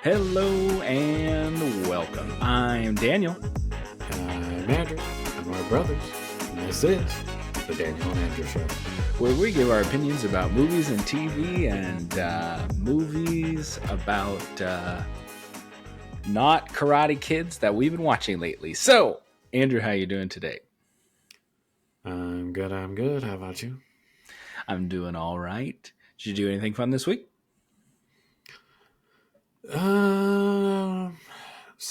Hello and welcome. I'm Daniel. I'm Andrew, and my brothers, and this is the Daniel and Andrew Show. Where we give our opinions about movies and TV and movies about not Karate Kids that we've been watching lately. So, Andrew, how you doing today? I'm good. How about you? I'm doing all right. Did you do anything fun this week? Um,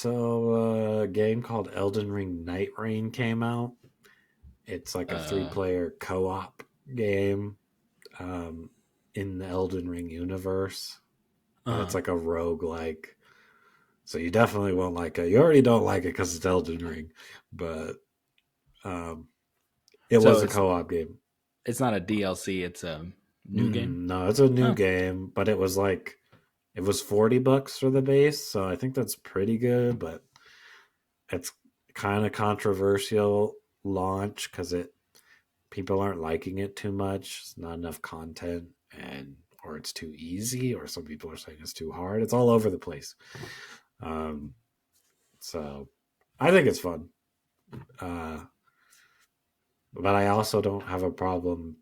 a game called Elden Ring Night Rain came out. It's like a three-player co-op game in the Elden Ring universe. And it's like a roguelike. So you definitely won't like it. You already don't like it because it's Elden Ring. But it So was a co-op game. it's not a DLC, it's a new game? No, it's a new Oh. game, but it was $40 for the base, so I think that's pretty good, but it's kind of controversial launch because people aren't liking it too much. It's not enough content, or it's too easy, or some people are saying it's too hard. It's all over the place. So I think it's fun. But I also don't have a problem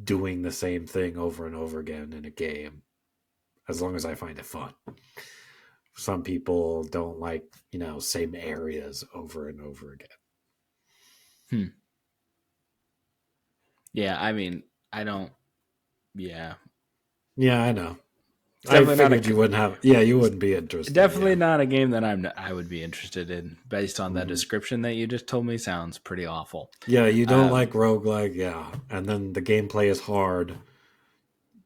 doing the same thing over and over again in a game, as long as I find it fun. Some people don't like, same areas over and over again. Yeah, I mean, I don't. Yeah. Yeah, I know. I figured you wouldn't have. Yeah, you wouldn't be interested. Definitely not a game that I would be interested in. Based on that description that you just told me, sounds pretty awful. Yeah, you don't like roguelike, yeah, and then the gameplay is hard,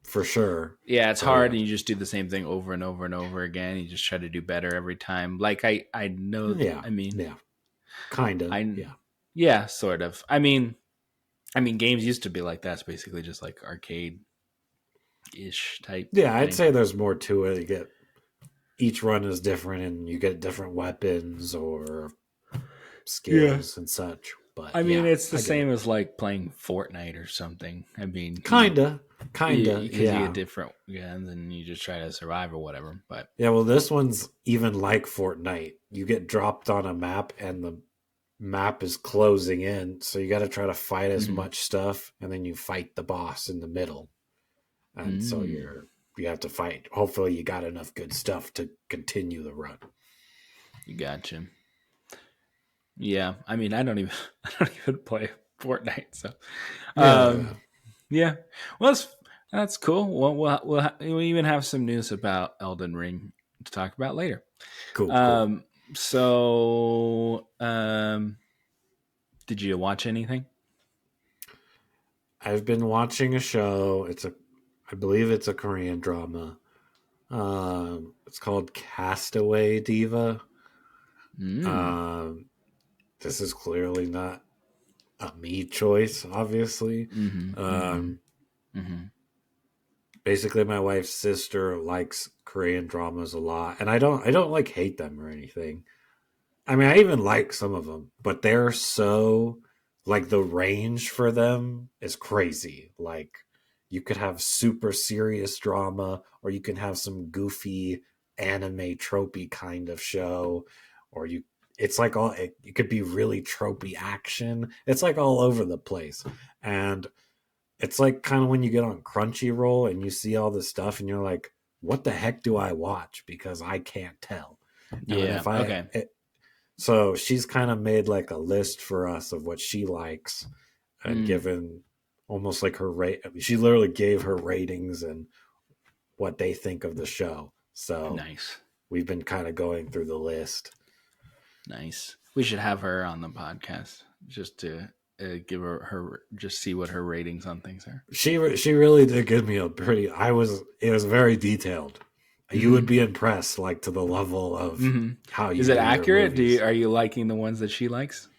for sure. Yeah, it's hard, and you just do the same thing over and over and over again. You just try to do better every time. Like I know. Yeah, I mean, yeah, kind of. Yeah, sort of. I mean, games used to be like that. It's basically just like arcade ish type. Yeah, I'd say there's more to it. Each run is different, and you get different weapons or skills and such. But I mean, it's the same as like playing Fortnite or something. I mean, kinda, because you get different and then you just try to survive or whatever. But yeah, well, this one's even like Fortnite. You get dropped on a map, and the map is closing in, so you got to try to fight as much stuff, and then you fight the boss in the middle, and so you have to fight. Hopefully, you got enough good stuff to continue the run. You gotcha. Yeah, I mean, I don't even play Fortnite, so yeah. Well, that's cool. Well, we'll even have some news about Elden Ring to talk about later. Cool. So, did you watch anything? I've been watching a show. I believe it's a Korean drama. It's called Castaway Diva. This is clearly not a me choice, obviously. Basically, my wife's sister likes Korean dramas a lot, and I don't like hate them or anything. I mean, I even like some of them, but they're so like the range for them is crazy. Like you could have super serious drama, or you can have some goofy anime tropey kind of show, or it's like it could be really tropey action. It's like all over the place. And it's like kind of when you get on Crunchyroll and you see all this stuff and you're like, what the heck do I watch? Because I can't tell. Yeah. So she's kind of made like a list for us of what she likes and given almost like her rate. She literally gave her ratings and what they think of the show. So nice. We've been kind of going through the list. Nice. We should have her on the podcast just to give her just see what her ratings on things are. She really did give me it was very detailed. You would be impressed, like to the level of how you. Is it accurate? Are you liking the ones that she likes?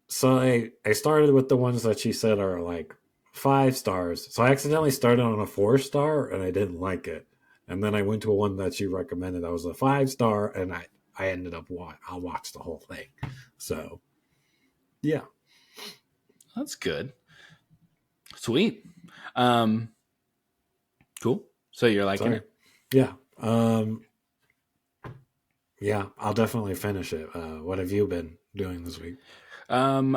So I started with the ones that she said are like 5 stars. So I accidentally started on a 4-star and I didn't like it, and then I went to a one that she recommended that was a 5-star, and I ended up I'll watch the whole thing. So yeah, that's good. Sweet. Cool. So you're liking it? Yeah. Yeah, I'll definitely finish it. What have you been doing this week? Um,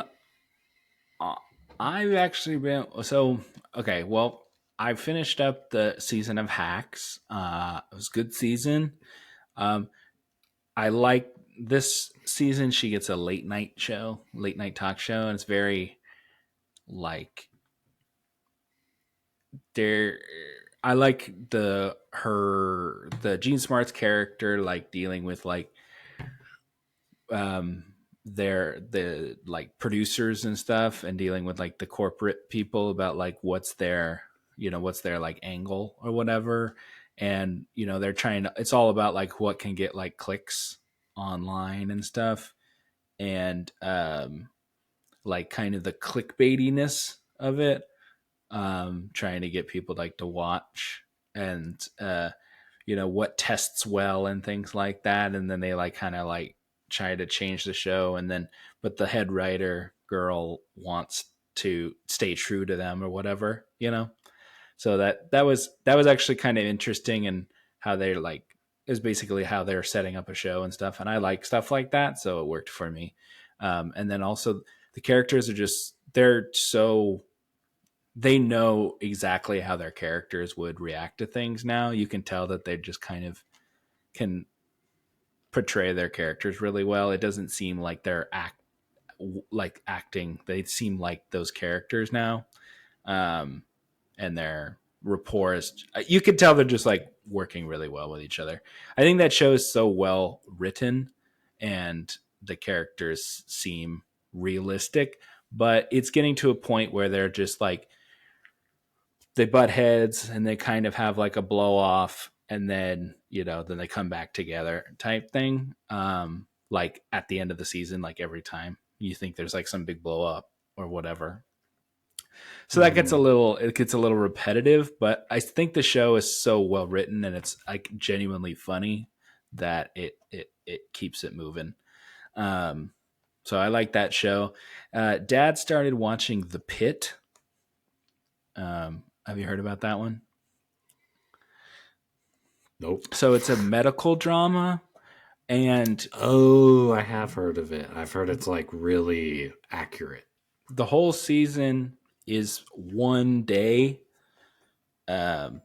uh, I've actually been so okay. Well, I finished up the season of Hacks. It was a good season. Um, I like this season. She gets a late night talk show, and it's very like there. I like the Gene Smart's character, like dealing with like um the like producers and stuff, and dealing with like the corporate people about like what's their like angle or whatever. And they're trying to, it's all about like what can get like clicks online and stuff. And like kind of the clickbaitiness of it, trying to get people like to watch. And what tests well and things like that. And then they like kind of like try to change the show. And then but the head writer girl wants to stay true to them or whatever. So that was actually kind of interesting. And how they like is basically how they're setting up a show and stuff. And I like stuff like that, so it worked for me. And then also the characters are just, they know exactly how their characters would react to things now. You can tell that they just kind of can portray their characters really well. It doesn't seem like they're acting. They seem like those characters now. Um, and their rapport is, you could tell they're just like working really well with each other. I think that show is so well written, and the characters seem realistic, but it's getting to a point where they're just like, they butt heads and they kind of have like a blow off, and then they come back together type thing. Like at the end of the season, like every time you think there's like some big blow up or whatever. So that gets a Mm. little, it gets a little repetitive, but I think the show is so well written and it's like genuinely funny that it keeps it moving. Um, so I like that show. Dad started watching The Pit. Have you heard about that one? Nope. So it's a medical drama, and Oh, I have heard of it. I've heard it's like really accurate. the whole season is one day. Um,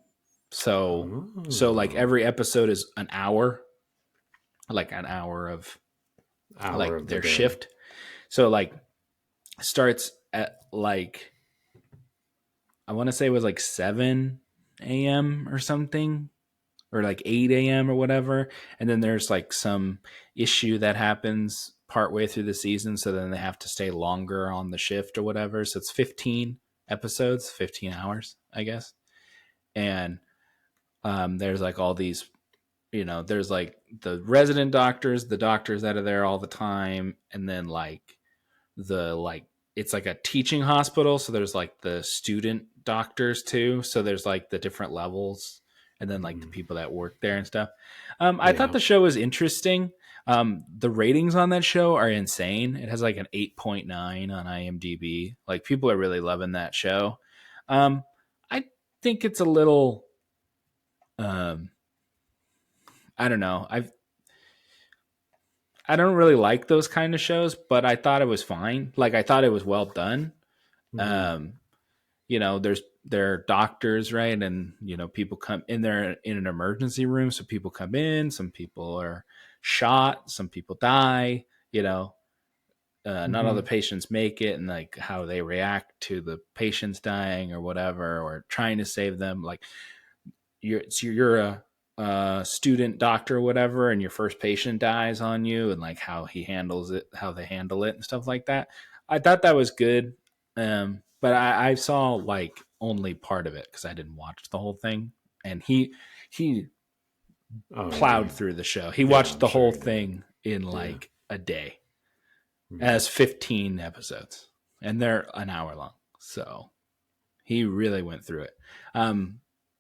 so like Oh, every episode is an hour, like an hour of hour like of the their day. shift. So like starts at like, I want to say it was like 7 a.m. or something, or like 8 a.m. or whatever. And then there's like some issue that happens partway through the season. So then they have to stay longer on the shift or whatever. So it's 15 episodes, 15 hours, I guess. And there's like all these, there's like the resident doctors, the doctors that are there all the time. And then like it's like a teaching hospital, so there's like the student doctors too, so there's like the different levels, and then like the Mm. people that work there and stuff. I thought Yeah. the show was interesting. The ratings on that show are insane. It has like an 8.9 on IMDb. Like people are really loving that show. I think it's a little, um I don't know, I don't really like those kind of shows, but I thought it was fine. Like I thought it was well done. Mm. um there's there are doctors, right? And people come in there in an emergency room, so people come in, some people are shot, some people die. Not all the Hmm. patients patients make it, and like how they react to the patients dying or whatever, or trying to save them. Like you're a student doctor or whatever, and your first patient dies on you, and like how he handles it, how they handle it, and stuff like that. I thought that was good. But I saw like only part of it because I didn't watch the whole thing. And he Oh plowed yeah. through the show. He Yeah, watched I'm the sure whole he did. thing in Yeah. like a day. It Mm. has 15 episodes, and they're an hour long. So he really went through it.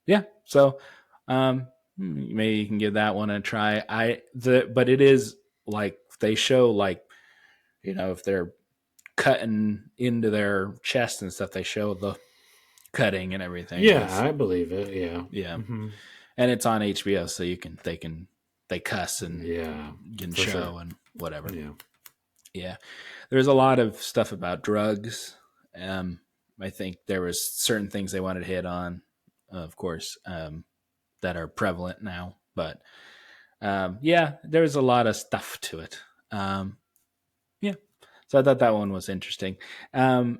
Yeah. So maybe you can give that one a try. But it is like they show like, if they're cutting into their chest and stuff, they show the cutting and everything. Yeah, It's I believe it. Yeah. Yeah, Hmm. and it's on HBO, so they can. they cuss and Yeah, can for sure. show and whatever. Yeah. Yeah, there's a lot of stuff about drugs. Um, I think there was certain things they wanted to hit on, of course, that are prevalent now. But yeah, there's a lot of stuff to it. Yeah, so I thought that one was interesting. So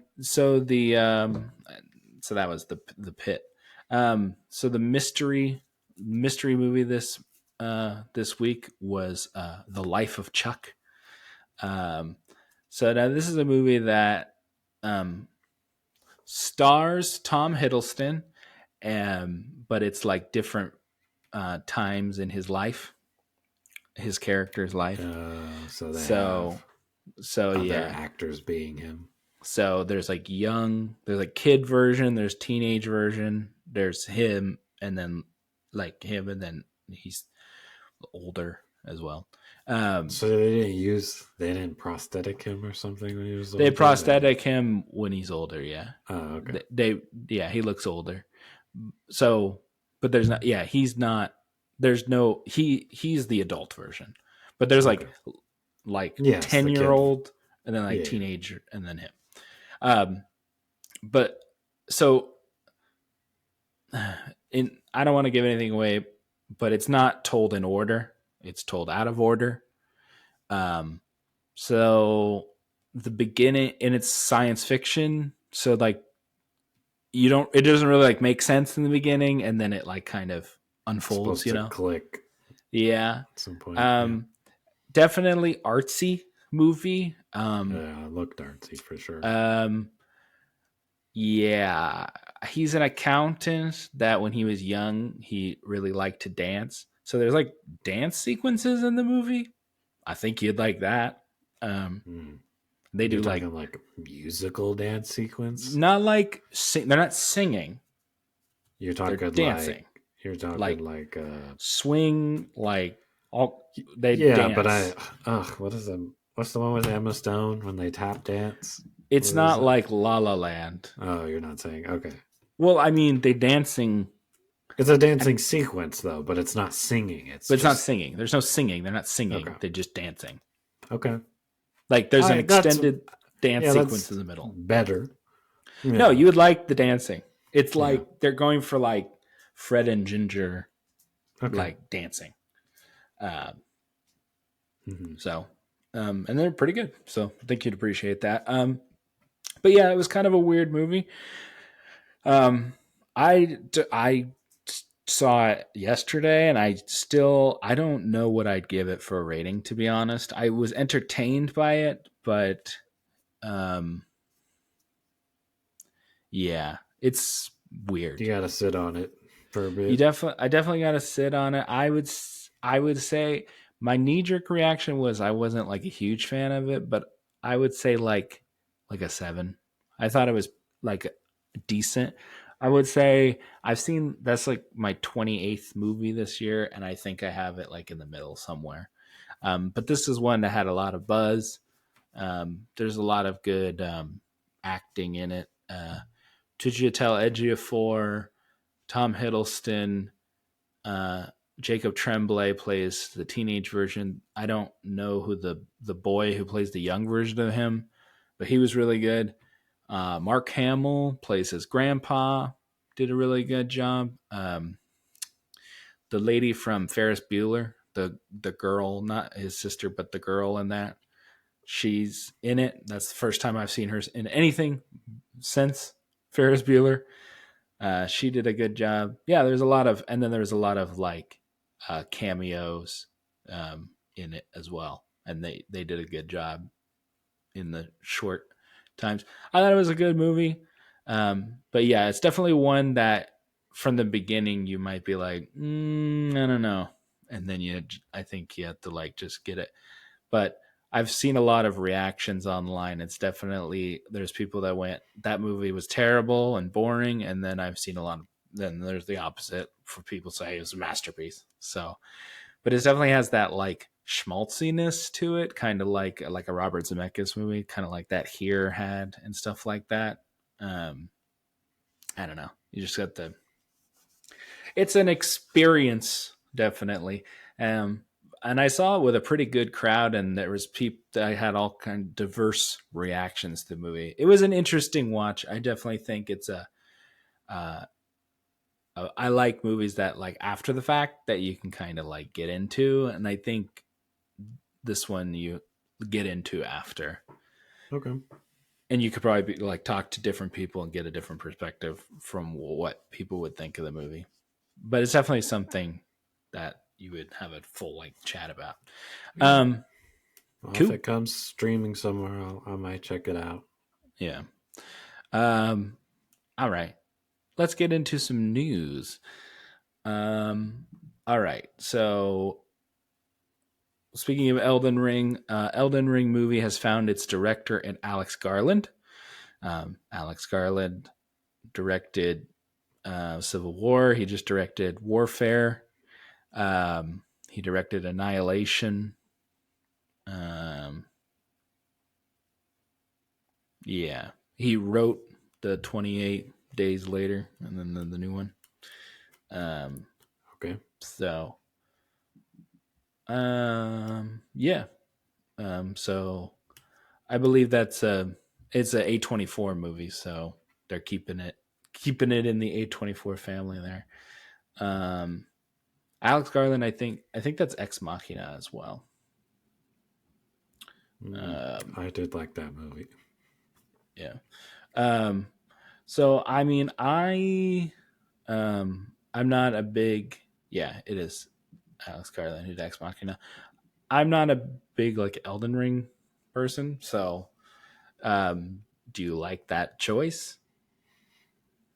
that was the pit. So the mystery movie this week was The Life of Chuck. Um, so now this is a movie that um, stars Tom Hiddleston, but it's like different times in his life, his character's life. So they So have so other yeah. actors being him. So there's like kid version, there's teenage version, there's him, and then like him, and then he's older as well. Um, So they didn't prosthetic him or something when he was they older. prosthetic him when he's older. Yeah, Oh, okay. yeah, he looks older. So, but there's not. Yeah, he's not. There's no. He's the adult version, but there's Okay. like Yes, the 10-year kid. old, and then like Yeah. teenager, and then him. Um, but so I don't want to give anything away, but it's not told in order. It's told out of order. Um, so the beginning, and it's science fiction. So like it doesn't really like make sense in the beginning, and then it like kind of It's unfolds. supposed to click Yeah. at some point. Yeah. Um, definitely artsy movie. Looked artsy for sure. Yeah, he's an accountant that when he was young, he really liked to dance. So there's like dance sequences in the movie. I think you'd like that. Um, Hmm. they You're do like talking like musical dance sequence. not like they're not singing, You're they're talking like dancing, you're talking like like swing, like all they yeah, but I dance. what is the what's the one with Emma Stone when they tap dance? It's What is not it? like La La Land. Oh, you're not saying okay. Well, I mean, they dancing, It's a dancing sequence though, but it's not singing. It's but it's not just singing. There's no singing. They're not okay. singing. They're just dancing. Okay. Like there's an I that's extended dance yeah, sequence that's in the middle. better. No, Yeah. you would like the dancing. It's Yeah. like they're going for like Fred and Ginger Okay. like dancing. Um, Hmm. so and they're pretty good. So I think you'd appreciate that. But yeah, it was kind of a weird movie. Um, I saw it yesterday, and I don't know what I'd give it for a rating. To be honest, I was entertained by it, but um, yeah, it's You weird. got to sit on it for a You bit. definitely, I definitely got to sit on it. I would say my knee jerk reaction was I wasn't like a huge fan of it, but I would say like a 7. I thought it was like decent. I would say I've seen that's like my 28th movie this year, and I think I have it like in the middle somewhere. But this is one that had a lot of buzz. There's a lot of good acting in it. Chiwetel Ejiofor, Tom Hiddleston, uh, Jacob Tremblay plays the teenage version. I don't know who the boy who plays the young version of him, but he was really good. Mark Hamill plays his grandpa. Did a really good job. The lady from Ferris Bueller, the girl, not his sister, but the girl in that, she's in it. That's the first time I've seen her in anything since Ferris Bueller. She did a good job. Yeah, there's a lot of, and then there's a lot of like cameos in it as well, and they did a good job in the short times. I thought it was a good movie, but yeah, it's definitely one that from the beginning you might be like, I don't know, and then I think you have to like just get it. But I've seen a lot of reactions online. It's definitely there's people that went that movie was terrible and boring, and then I've seen a lot of then there's the opposite for people say it was a masterpiece. So, but it definitely has that like schmaltziness to it, kind of like a Robert Zemeckis movie, kind of like that Here had and stuff like that. Um, I don't know. You just got the it's an experience definitely. and I saw it with a pretty good crowd, and there was people. I had all kind of diverse reactions to the movie. It was an interesting watch. I definitely think it's uh, I like movies that like after the fact that you can kind of like get into, and I think this one you get into after, Okay. and you could probably be, like talk to different people and get a different perspective from what people would think of the movie. But it's definitely something that you would have a full like chat about. Yeah. Um, Well, if cool. it comes streaming somewhere, I might check it out. Yeah. Um, all right. Let's get into some news. Um, all right. So speaking of Elden Ring movie has found its director in Alex Garland. Alex Garland directed Civil War. He just directed Warfare. He directed Annihilation. Um, yeah, he wrote the 28 Days Later, and then the new one. Um, Okay. so yeah. So I believe that's it's a A24 movie, so they're keeping it in the A24 family there. Um, Alex Garland, I think that's Ex Machina as well. Um, I did like that movie. yeah. Um, so I mean, I'm not a big yeah, it is Alex Garland who's Ex Machina. I'm not a big like Elden Ring person, so um, do you like that choice?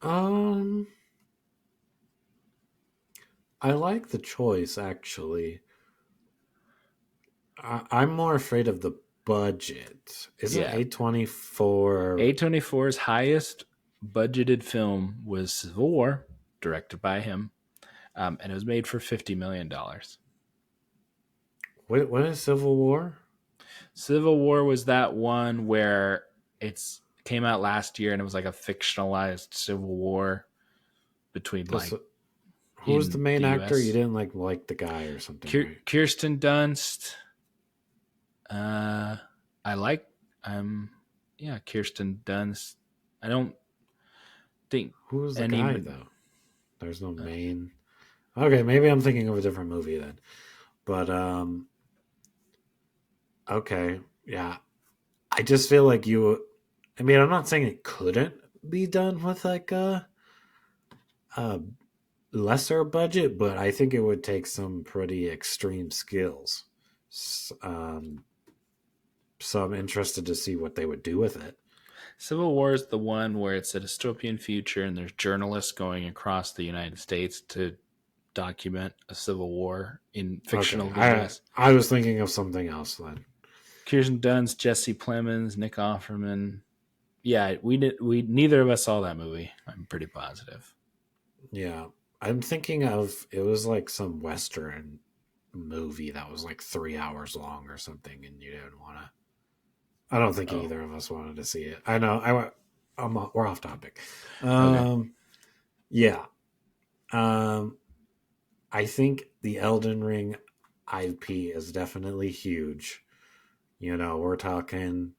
Um, I like the choice actually. I'm more afraid of the budget. Isn't Yeah, A24? A24's highest budgeted film was Civil War, directed by him, and it was made for $50 million. What is Civil War? Civil War was that one where it's came out last year and it was like a fictionalized civil war between This like Who was the in main the actor? You U.S. didn't like the guy or something, right? Kirsten Dunst. Uh, I like yeah, Kirsten Dunst. I don't think Who was the guy any. though? There's no main. Okay, maybe I'm thinking of a different movie then. But okay, yeah. I just feel like you. I mean, I'm not saying it couldn't be done with like a lesser budget, but I think it would take some pretty extreme skills. So I'm interested to see what they would do with it. Civil War is the one where it's a dystopian future and there's journalists going across the United States to document a civil war in Okay, fictional I U.S. I was thinking of something else then. Kirsten Dunst, Jesse Plemons, Nick Offerman. Yeah, we neither of us saw that movie. I'm pretty positive. Yeah, I'm thinking of it was like some Western movie that was like 3 hours long or something, and you didn't want to. I don't think Oh, either of us wanted to see it. I know. We're off topic. okay. Um, yeah. Um, I think the Elden Ring IP is definitely huge. We're talking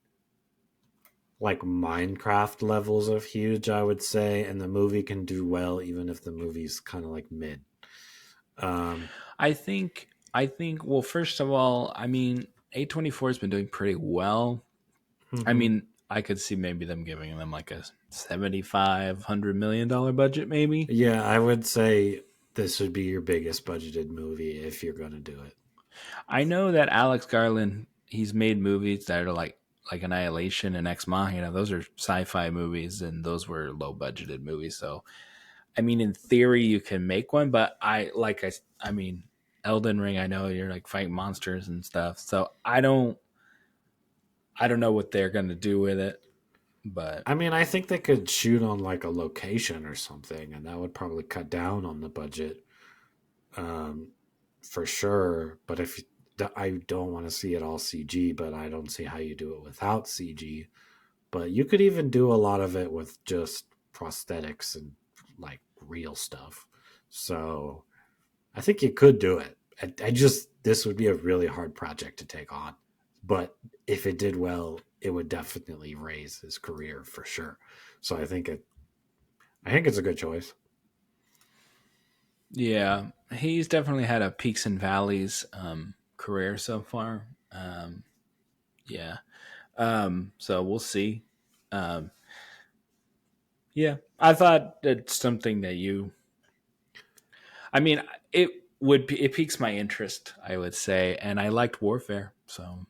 like Minecraft levels of huge, I would say, and the movie can do well even if the movie's kind of like mid. Um, I think well, first of all, I mean, A24 has been doing pretty well. I mhm. mean, I could see maybe them giving them like a $7,500 million budget, maybe. Yeah, I would say this would be your biggest budgeted movie if you're going to do it. I know that Alex Garland, he's made movies that are like Annihilation and Ex Machina. Those are sci-fi movies, and those were low budgeted movies. So, I mean, in theory, you can make one, but I mean, Elden Ring. I know you're like fighting monsters and stuff, so I don't know what they're gonna do with it, but I mean, I think they could shoot on like a location or something, and that would probably cut down on the budget um, for sure. But if I don't want to see it all CG, but I don't see how you do it without CG. But you could even do a lot of it with just prosthetics and like real stuff. So I think you could do it. I just this would be a really hard project to take on, but if it did well, it would definitely raise his career for sure. So I think it's a good choice. Yeah, he's definitely had a peaks and valleys career so far. Yeah, so we'll see. Um, yeah, I thought it's something that you. I mean, it piques my interest. I would say, and I liked Warfare, so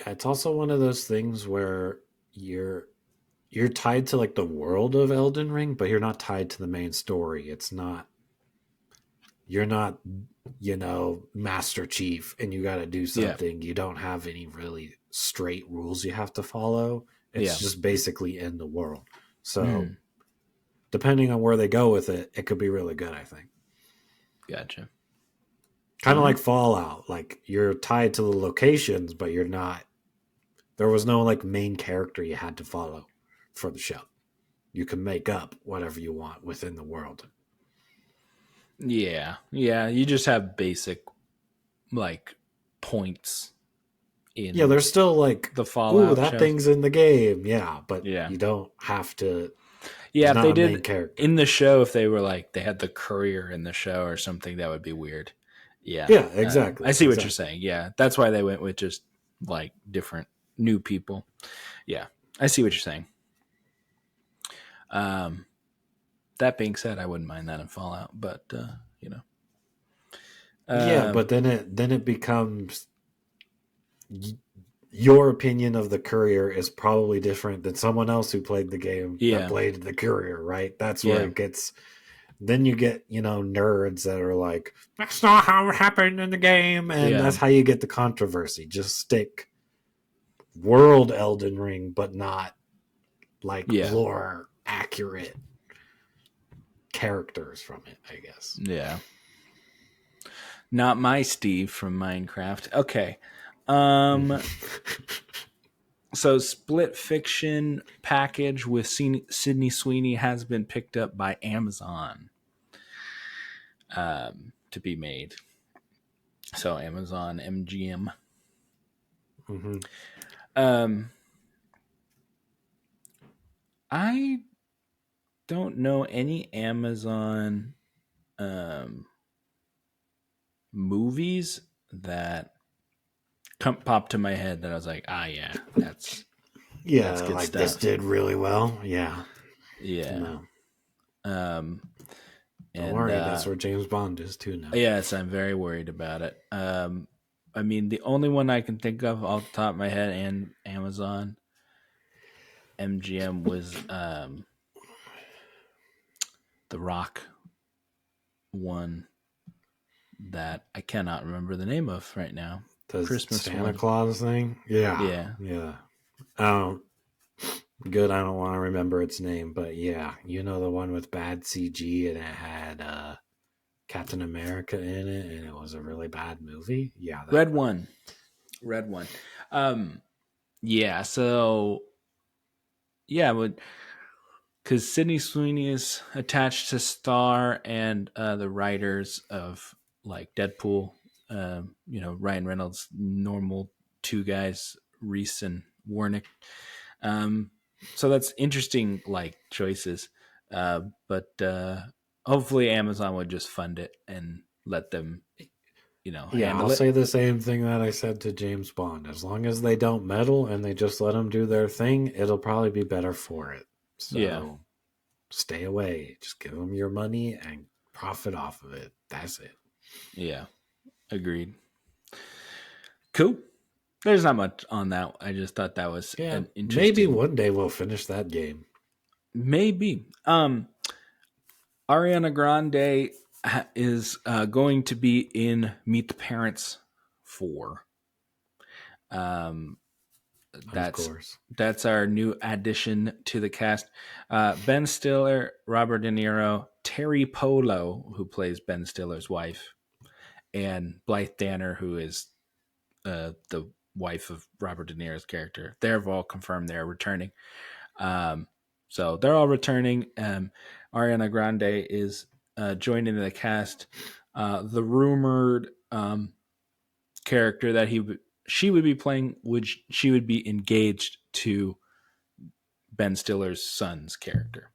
It's also one of those things where you're you're tied to like the world of Elden Ring, but you're not tied to the main story. It's not you're not, Master Chief and you got to do yeah, something. You don't have any really straight rules you have to follow. It's yeah. just basically in the world. So, Mm, depending on where they go with it, it could be really good, I think. gotcha. Kind All of like right. Fallout. Like you're tied to the locations, but you're not there was no like main character you had to follow for the show. You can make up whatever you want within the world. Yeah, yeah. You just have basic like points Yeah, in there's still like, the ooh, Fallout that shows. thing's in the game. Yeah, but Yeah, you don't have to. yeah. There's If not they a main did in character. the show, if they were like they had the courier in the show or something, that would be weird. Yeah, Yeah, I exactly, see what you're exactly. saying. Yeah, that's why they went with just like different new people. Yeah, I see what you're saying. Um, that being said, I wouldn't mind that in Fallout, but you know, Yeah, um, but then it becomes y- your opinion of the courier is probably different than someone else who played the game that yeah, played the courier, right? That's where yeah, it gets. Then you get, nerds that are like, that's not how it happened in the game, and yeah, that's how you get the controversy. Just stick world Elden Ring, but not like yeah, lore accurate characters from it, I guess. yeah. Not my Steve from Minecraft. Okay. Um, so Split Fiction package with Sydney Sweeney has been picked up by Amazon to be made. So Amazon MGM. Mm-hmm. Um, I don't know any Amazon um, movies that pop to my head that I was like, ah, yeah, that's Yeah, good like this stuff. did really well. Yeah. Yeah. No. Um, Don't and worry, that's where James Bond is too now. yes, I'm very worried about it. I mean, the only one I can think of off the top of my head and Amazon MGM was the Rock one that I cannot remember the name of right now. The Christmas Santa one. Claus thing? Yeah. Yeah. Yeah. Um good, I don't want to remember its name, but yeah, the one with bad CG and it had Captain America in it and it was a really bad movie. Yeah, that Red one. one. Red one. Um yeah, so yeah, but because Sydney Sweeney is attached to Star and the writers of like Deadpool, Ryan Reynolds, normal two guys, Reese and Warnick. Um, so that's interesting, like choices. But hopefully Amazon would just fund it and let them, Yeah, I'll handle it. say the same thing that I said to James Bond. As long as they don't meddle and they just let them do their thing, it'll probably be better for it. Yeah, So stay away. Just give them your money and profit off of it. That's it. yeah, agreed. Cool. There's not much on that. I just thought that was Yeah, an maybe interesting. one day we'll finish that game. Maybe. Ariana Grande is going to be in Meet the Parents 4. Um, Of that's course. that's our new addition to the cast. Ben Stiller, Robert De Niro, Terry Polo, who plays Ben Stiller's wife, and Blythe Danner, who is the wife of Robert De Niro's character. They're all confirmed they're returning. Um, so they're all returning. Ariana Grande is joining the cast. The rumored character that she would be playing would she would be engaged to Ben Stiller's son's character.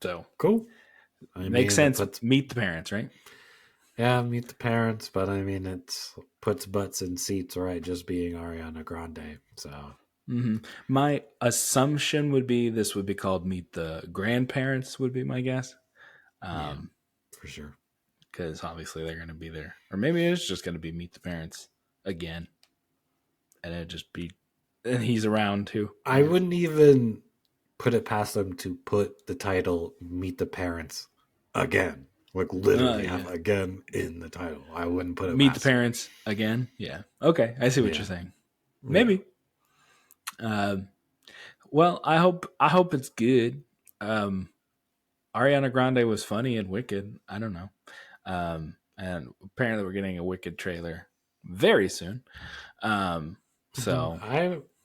So Cool. I makes mean, it sense. puts Meet the parents, right? yeah, meet the parents, but I mean, it puts butts in seats, right? Just being Ariana Grande. So Mm-hmm. My assumption would be this would be called Meet the Grandparents. Would be my guess. yeah, Um, for sure. because obviously they're going to be there, or maybe it's just going to be Meet the Parents again, and it just be, and he's around too. I I guess. wouldn't even put it past them to put the title "Meet the Parents" again, like literally have Yeah. "again" in the title. I wouldn't put it Meet the past them. Parents again. Yeah. Okay, I see what you're Yeah, saying. yeah. Maybe. Um, well, I hope it's good. Um, Ariana Grande was funny and Wicked. I don't know. And apparently we're getting a Wicked trailer very soon. Um, Mhm. so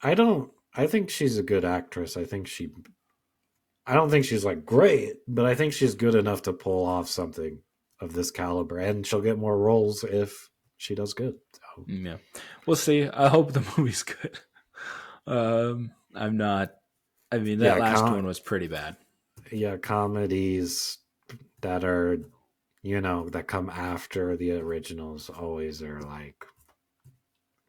I don't. I think she's a good actress. I don't think she's like great, but I think she's good enough to pull off something of this caliber, and she'll get more roles if she does good. So yeah, we'll see. I hope the movie's good. I'm not. I mean, that yeah, last one was pretty bad. yeah, comedies that are that come after the originals always are like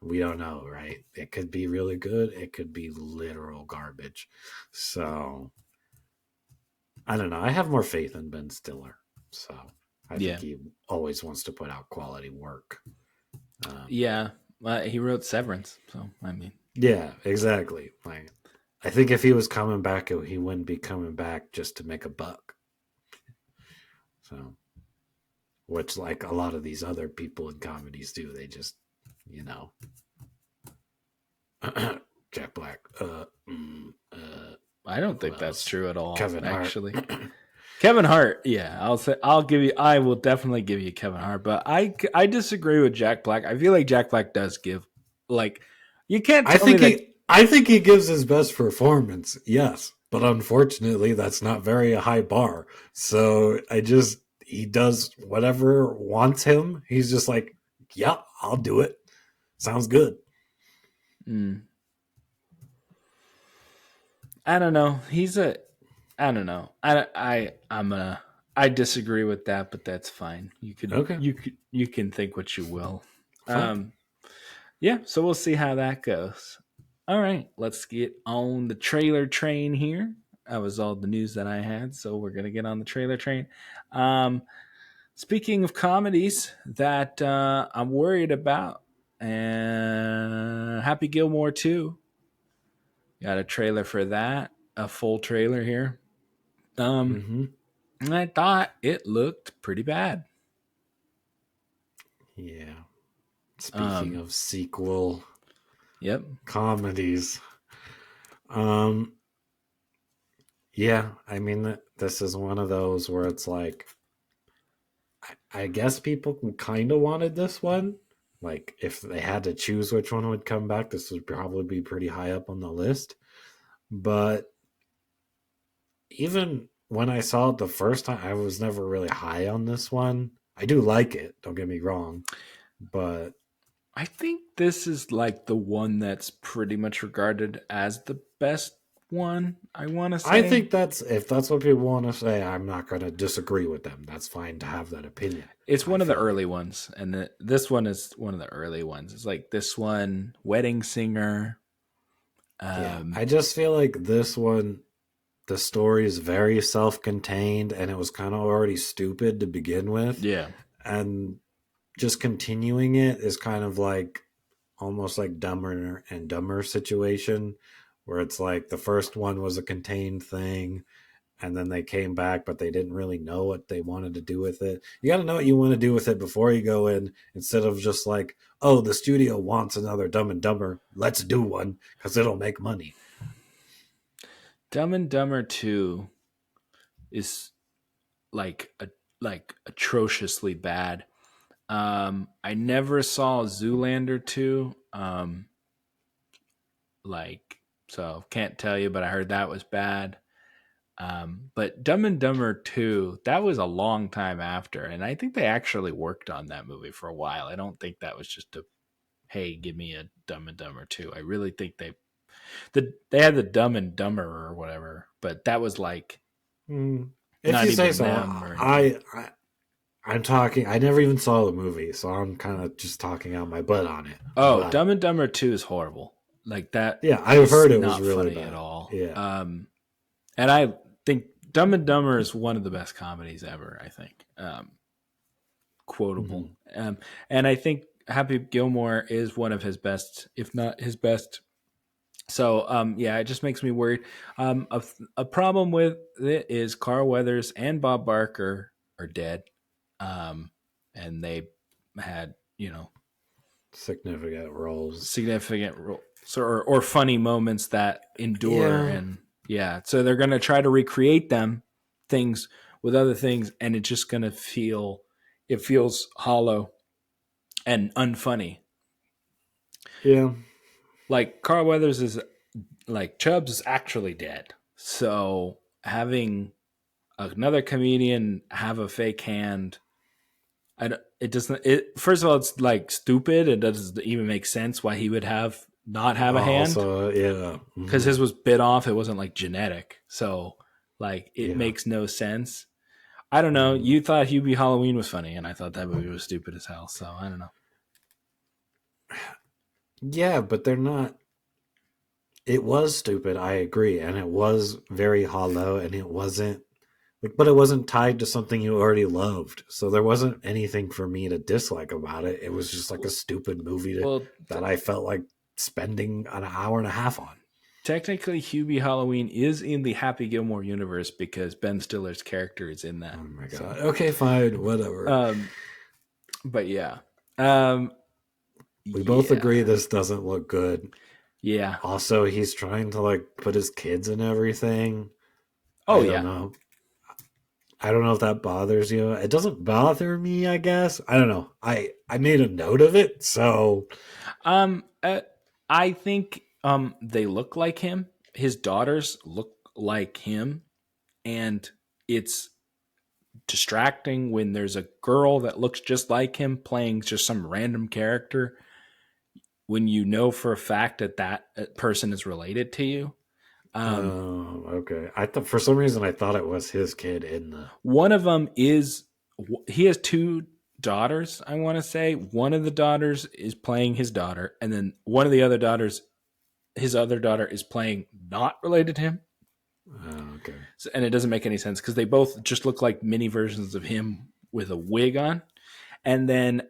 we don't know, right? It could be really good, it could be literal garbage. So I don't know. I have more faith in Ben Stiller. So I think Yeah, he always wants to put out quality work. Um, yeah. He wrote Severance, so I mean, yeah, exactly. Like I think if he was coming back, he wouldn't be coming back just to make a buck. So, which like a lot of these other people in comedies do, they just, you know, Jack Black, I don't who think that's else? true at all. Kevin Hart. Actually, Kevin Hart. Yeah, I'll give you. I will definitely give you Kevin Hart, but I disagree with Jack Black. I feel like Jack Black does give like you can't tell me that. I think he gives his best performance. Yes, but unfortunately, that's not very a high bar. So he does whatever wants him. He's just like, yeah, I'll do it. Sounds good. Mm, I don't know. He's a. I don't know. I disagree with that, but that's fine. Okay, You can think what you will. fine. Um, yeah. So we'll see how that goes. All right, let's get on the trailer train here. That was all the news that I had, so we're gonna get on the trailer train. Um, Speaking of comedies that I'm worried about, and Happy Gilmore 2 got a trailer for that, a full trailer here. Um, Mm-hmm. and I thought it looked pretty bad. Yeah. Speaking Um, of sequel yep. comedies, um, yeah, I mean, this is one of those where it's like, I guess people kind of wanted this one. Like, if they had to choose which one would come back, this would probably be pretty high up on the list. But even when I saw it the first time, I was never really high on this one. I do like it, don't get me wrong. But I think this is like the one that's pretty much regarded as the best one, I want to I say. think if that's what people want to say, I'm not going to disagree with them. That's fine to have that opinion. It's I one of the feel like early ones, and this one is one of the early ones. It's like this one, Wedding Singer. yeah, Um, I just feel like this one, the story is very self-contained, and it was kind of already stupid to begin with, yeah. and just continuing it is kind of like almost like Dumber and Dumber situation, where it's like the first one was a contained thing, and then they came back, but they didn't really know what they wanted to do with it. You got to know what you want to do with it before you go in, instead of just like, oh, the studio wants another Dumb and Dumber, let's do one because it'll make money. Dumb and Dumber 2 is like atrociously bad. I never saw Zoolander 2. Like so can't tell you, but I heard that was bad. But Dumb and Dumber 2, that was a long time after. And I think they actually worked on that movie for a while. I don't think that was just a, hey, give me a Dumb and Dumber 2. I really think they had the Dumb and Dumber or whatever, but that was like Mm. If not you say even so, them or anything. I'm talking. I never even saw the movie, so I'm kind of just talking out my butt on it. Oh, But Dumb and Dumber 2 is horrible. Like that yeah, I've is heard it was not really funny at bad. all. Yeah. And I think Dumb and Dumber is one of the best comedies ever, I think. Quotable. Hmm. And I think Happy Gilmore is one of his best, if not his best. So, yeah, it just makes me worried. A problem with it is Carl Weathers and Bob Barker are dead. Um, and they had, Significant roles. significant roles or funny moments that endure. Yeah. And yeah, so they're going to try to recreate them things with other things, and it's just going to it feels hollow and unfunny. Yeah. Like Carl Weathers is like Chubbs is actually dead, so having another comedian have a fake hand, it doesn't. It first of all, it's like stupid. It doesn't even make sense why he would not have a hand, Also, yeah. because Hmm. his was bit off. It wasn't like genetic, so like it Yeah. makes no sense. I don't know. Hmm. You thought Hubie Halloween was funny, and I thought that movie was stupid as hell. So I don't know. Yeah, but they're not. It was stupid. I agree, and it was very hollow, and it wasn't like, but it wasn't tied to something you already loved. So there wasn't anything for me to dislike about it. It was just like a stupid movie Well, that I felt like spending an hour and a half on. technically, Hubie Halloween is in the Happy Gilmore universe because Ben Stiller's character is in Oh that. my So, god. Okay, fine, whatever. um, but yeah, um, We both yeah, agree this doesn't look good. yeah. Also, he's trying to like put his kids in everything. Oh I don't yeah. know. I don't know if that bothers you. It doesn't bother me, I guess. I don't know. I made a note of it, so Um, uh, I think they look like him. His daughters look like him, and it's distracting when there's a girl that looks just like him playing just some random character when you know for a fact that person is related to you. Um, okay. I thought for some reason I thought it was his kid in the. one of them is he has two daughters. I want to say one of the daughters is playing his daughter, and then one of the other daughters, his other daughter, is playing not related to him. Oh, okay. So, and it doesn't make any sense because they both just look like mini versions of him with a wig on. And then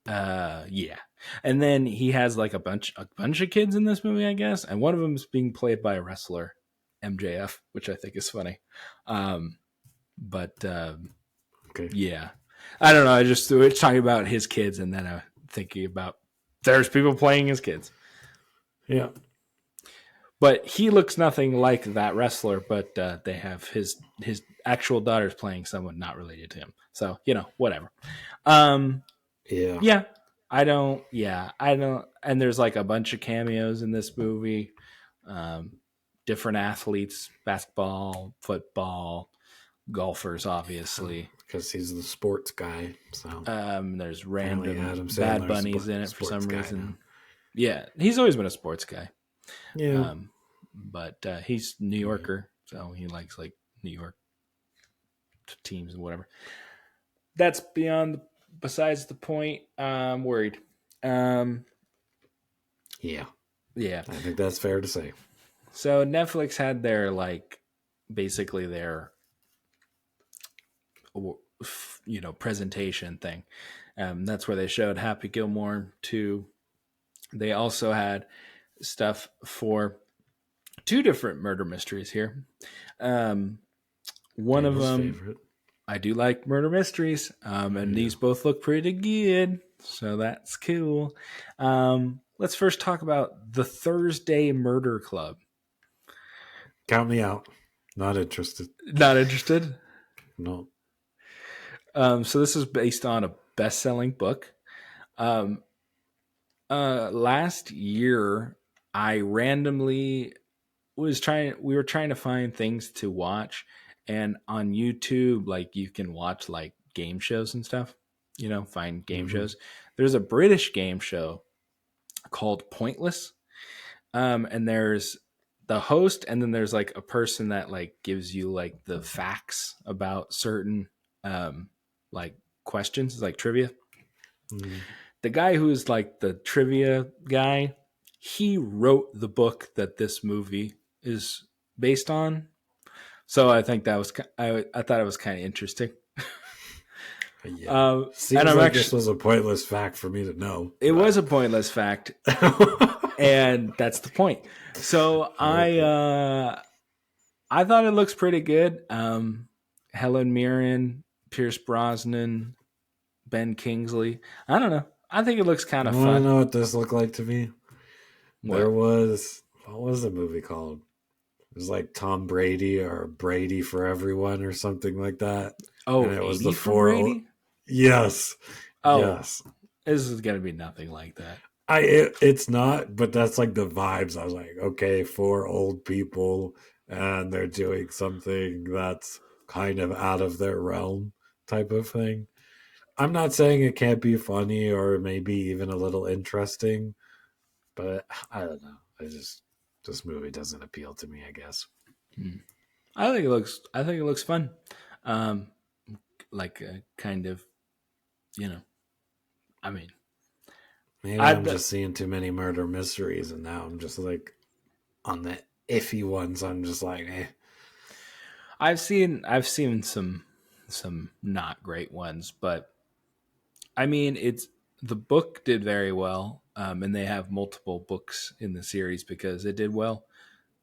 yeah, and then he has like a bunch of kids in this movie, I guess, and one of them is being played by a wrestler, MJF, which I think is funny. But Okay. yeah, I don't know. I just we're talking about his kids, and then thinking about there's people playing his kids, Yeah. but he looks nothing like that wrestler. But they have his actual daughters playing someone not related to him. So whatever. Um, Yeah. Yeah, I don't. Yeah, I don't. And there's like a bunch of cameos in this movie. Um, Different athletes, basketball, football, golfers, obviously. Because he's the sports guy. So There's apparently random Adam Bad Sandler's Bunnies in it for sports some guy now. reason. Yeah, he's always been a sports guy. Yeah. But he's New Yeah. Yorker, so he likes like New York teams and whatever. That's besides the point. I'm worried. Um, Yeah. yeah. I think that's fair to say. So Netflix had their basically their presentation thing. That's where they showed Happy Gilmore 2. They also had stuff for two different murder mysteries here. Um, one of Daniel's them, favorite. I do like murder mysteries, and Yeah. these both look pretty good, so that's cool. Let's first talk about the Thursday Murder Club. Count me out. Not interested. Not interested. No. So this is based on a best-selling book. Um, Last year, I randomly we were trying to find things to watch, and on YouTube, like you can watch like game shows and stuff. Find game Mm-hmm. shows. There's a British game show called Pointless, and there's the host, and then there's like a person that like gives you like the facts about certain like questions, like trivia. Mm-hmm. The guy who's like the trivia guy, he wrote the book that this movie is based on. So I think that was I thought it was kind of interesting. Yeah. And Seems I'm like this actually was a pointless fact for me to know, it was but a pointless fact, and that's the point. So okay. I thought it looks pretty good. Helen Mirren, Pierce Brosnan, Ben Kingsley. I don't know. I think it looks kind You of want to fun. know what this looked like to me? There What? was what was the movie called? It was like Tom Brady or Brady for Everyone or something like that. And Oh, it was 80 the for four. Brady? Yes, Oh, yes. this is gonna be nothing like that. It's not, but that's like the vibes. I was like, okay, four old people, and they're doing something that's kind of out of their realm, type of thing. I'm not saying it can't be funny or maybe even a little interesting, but I don't know. This movie doesn't appeal to me, I guess. Hmm. I think it looks fun. Um, like kind of, you know. I mean, Maybe I'm I just seeing too many murder mysteries, and now I'm just like on the iffy ones. I'm just like, eh. I've seen some not great ones, but I mean, it's the book did very well, and they have multiple books in the series because it did well.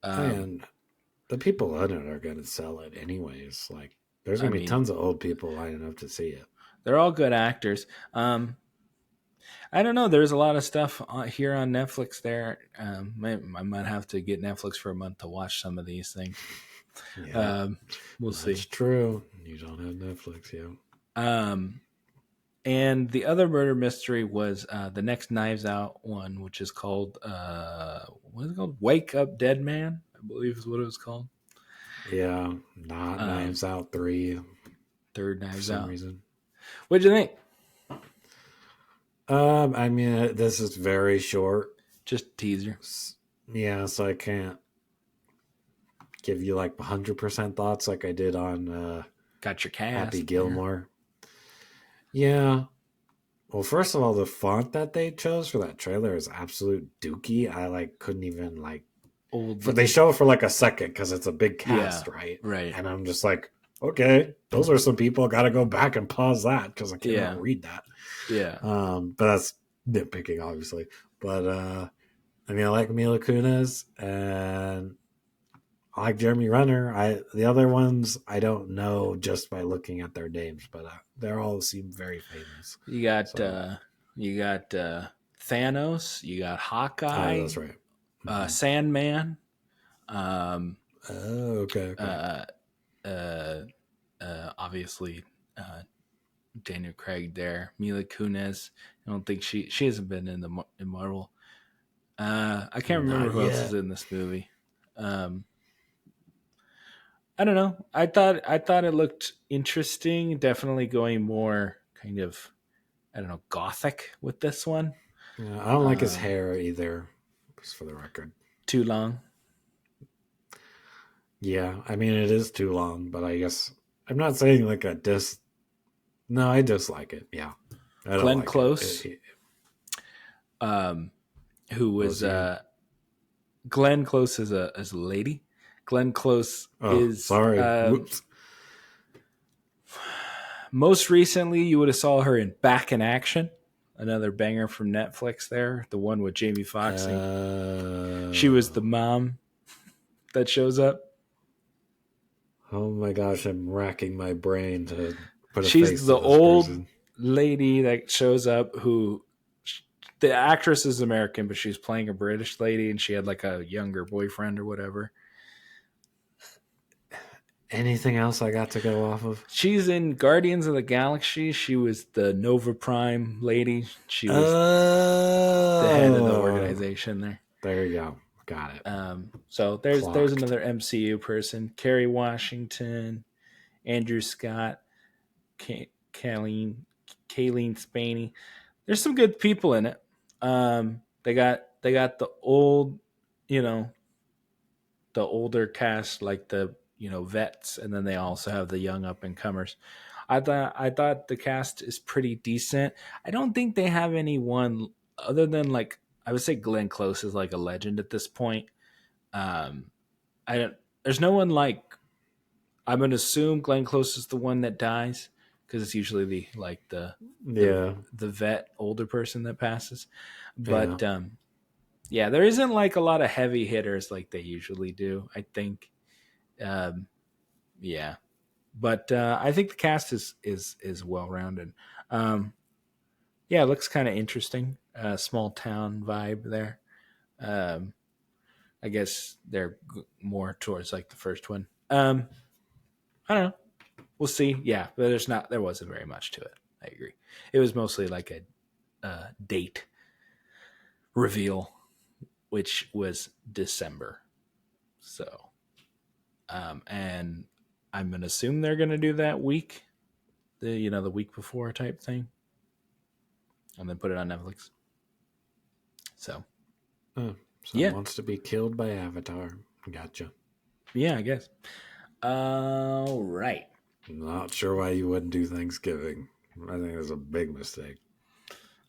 Um, And the people in it are going to sell it anyways. Like, there's I going to be mean, tons of old people lining up to see it. they're all good actors. I don't know. There's a lot of stuff here on Netflix. There, I might have to get Netflix for a month to watch some of these things. Yeah, Um, we'll that's see. true. You don't have Netflix, yeah. Um, and the other murder mystery was the next Knives Out one, which is called what is it called? Wake Up Dead Man, I believe is what it was called. Yeah, not Um, Knives Out 3 third for Knives some Out. reason. What do you think? I mean, this is very short. Just a teaser. Yeah, so I can't give you like 100% thoughts like I did on Got your Happy cast there. Gilmore. Yeah. Well, first of all, the font that they chose for that trailer is absolute dookie. I like couldn't even like Old for they looking. show it for like a second because it's a big Yeah. cast, right? Right. And I'm just like, okay, those are some people. Got to go back and pause that because I cannot Yeah. read that. Yeah. But that's nitpicking, obviously. But I mean, I like Mila Kunis and I like Jeremy Renner. The other ones I don't know just by looking at their names, but they all seem very famous. You got So, Thanos. You got Hawkeye. that's right. Hmm. Sandman. Um, Oh, okay, okay. uh, uh, obviously, uh, Daniel Craig there. Mila Kunis. I don't think she hasn't been in Marvel. I can't remember Not who else is yet. in this movie. Um, I don't know. I thought it looked interesting. Definitely going more kind of, I don't know, gothic with this one. Yeah, I don't like his Um, hair either, just for the record. Too long. Yeah, I mean it is too long, but I guess I'm not saying like a dis. No, I dislike it. Yeah, I don't Glenn like it. Close, um, who was Was he? Glenn Close is a lady. Glenn Close Oh, is sorry. Whoops. most recently you would have saw her in Back in Action, another banger from Netflix. There, the one with Jamie Foxx. She was the Uh, mom that shows up. oh my gosh, I'm racking my brain to put a She's face to the this old person. lady that shows up who the actress is American, but she's playing a British lady and she had like a younger boyfriend or whatever. Anything else I got to go off of? She's in Guardians of the Galaxy. She was the Nova Prime lady. She was the head of the Oh, organization there. there you go. Got it. So there's Clocked. another MCU person: Kerry Washington, Andrew Scott, Kayleen Spaney. There's some good people in it. They got the old, you know, the older cast, like the vets, and then they also have the young up and comers. I thought the cast is pretty decent. I don't think they have anyone other than, like, I would say Glenn Close is like a legend at this point. Um, I don't. There's no one like. I'm gonna assume Glenn Close is the one that dies because it's usually the Yeah. the vet older person that passes. Yeah. But yeah, there isn't like a lot of heavy hitters like they usually do. I think. Um, yeah, but I think the cast is well rounded. Um, yeah, it looks kind of interesting. Small town vibe there. Um, I guess they're more towards like the first one. I don't know. We'll see. Yeah, but there wasn't very much to it. I agree. It was mostly like a date reveal, which was December. So, and I'm gonna assume they're gonna do that week, the week before type thing, and then put it on Netflix. So, Oh, some yeah, wants to be killed by Avatar. Gotcha. yeah, I guess. All right. Not sure why you wouldn't do Thanksgiving. I think that's a big mistake.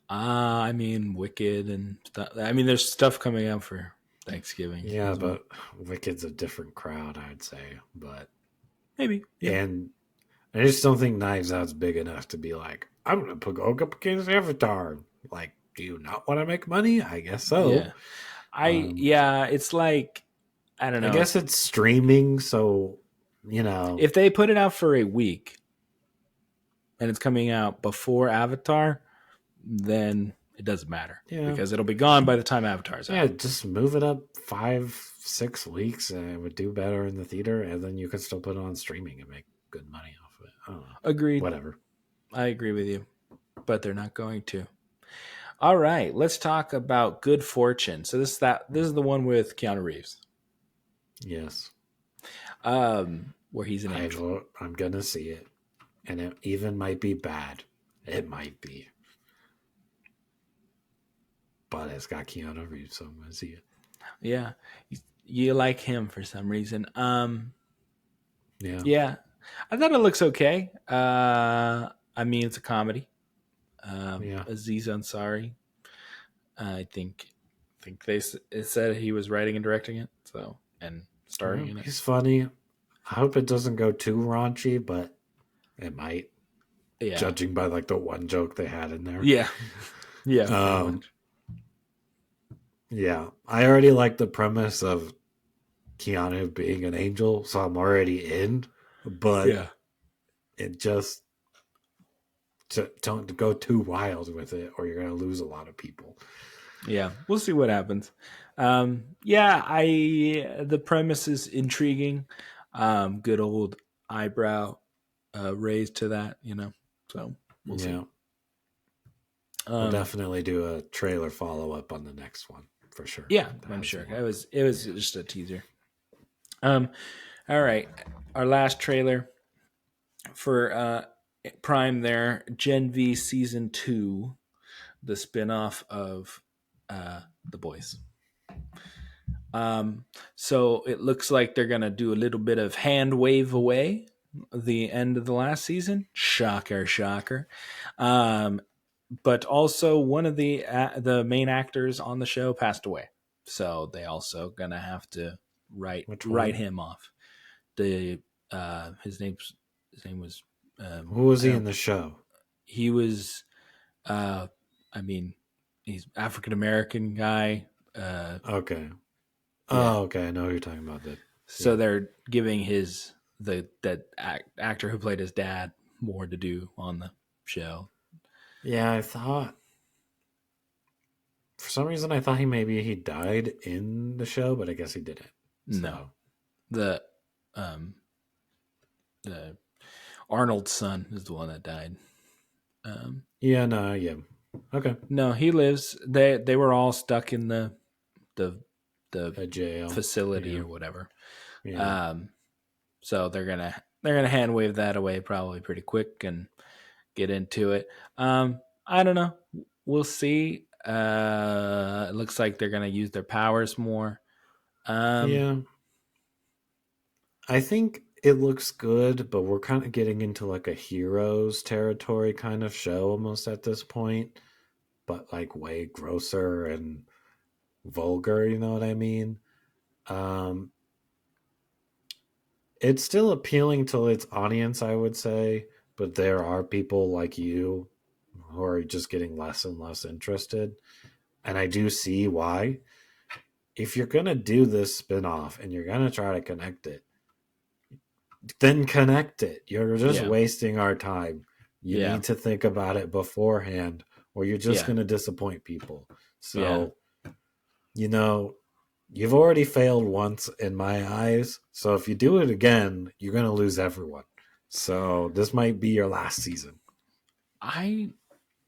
I mean, Wicked and stuff. I mean, there's stuff coming out for Thanksgiving Yeah, as well. but Wicked's a different crowd, I'd say. But Maybe, yeah, and I just don't think Knives Out's big enough to be like, I'm gonna put go up against Avatar. Like, do you not want to make money? I guess so. yeah. I Um, yeah, it's like, I don't I know. guess It's it's streaming, so you know, if they put it out for a week and it's coming out before Avatar, then it doesn't matter yeah, because it'll be gone by the time Avatar's yeah. out. Just move it up 5, 6 weeks, and it would do better in the theater, and then you can still put it on streaming and make good money off of it. I don't know. Agreed. Whatever. I agree with you, but they're not going to. All right, let's talk about Good Fortune. So this is the one with Keanu Reeves, Yes, where he's an angel. I'm gonna see it, and it even might be bad. It might be, but it's got Keanu Reeves, so I'm gonna see it. Yeah, you like him for some reason. Yeah, Yeah, I thought it looks okay. I mean, it's a comedy. yeah. Aziz Ansari, I think it said he was writing and directing it, so, and starring Well, in it. he's funny. I hope it doesn't go too raunchy, but it might, Yeah, judging by like the one joke they had in there. yeah, yeah, pretty Um, much. yeah, I already like the premise of Keanu being an angel, so I'm already in. But Yeah, it just don't go too wild with it, or you're gonna lose a lot of people. yeah. We'll see what happens. Yeah, I the premise is intriguing. Good old eyebrow raised to that. So we'll see. Yeah, we'll Um, definitely do a trailer follow up on the next one for sure. yeah, That I'm has sure more. it was just a teaser. Um, all right, our last trailer for Prime there, Gen V season 2, the spinoff of The Boys. So it looks like they're gonna do a little bit of hand wave away the end of the last season. Shocker, shocker. Um, but also one of the main actors on the show passed away, so they also gonna have to Which write one? him off. The his name was Who was I he in don't the show? he was uh I mean he's African American guy. Okay. Yeah, Oh, okay. I know who you're talking about. That. so Yeah. they're giving actor who played his dad more to do on the show. Yeah, I thought for some reason I thought he died in the show, but I guess he didn't. No, So the um the Arnold's son is the one that died. Um, yeah, no, yeah, okay, no, he lives. They were all stuck in the the A jail. facility Yeah. or whatever. Yeah. Um, so they're gonna hand wave that away probably pretty quick and get into it. I don't know. We'll see. It looks like they're gonna use their powers more. Um, Yeah. I think it looks good, but we're kind of getting into like a heroes territory kind of show almost at this point, but like way grosser and vulgar, you know what I mean? Um it's still appealing to its audience, I would say, but there are people like you who are just getting less and less interested, and I do see why. If you're going to do this spin-off and you're going to try to connect it, then connect it. You're just yeah, wasting our time. You yeah, need to think about it beforehand, or you're just yeah, going to disappoint people. yeah. So, you know, you've already failed once in my eyes. So if you do it again, you're going to lose everyone. So this might be your last season. I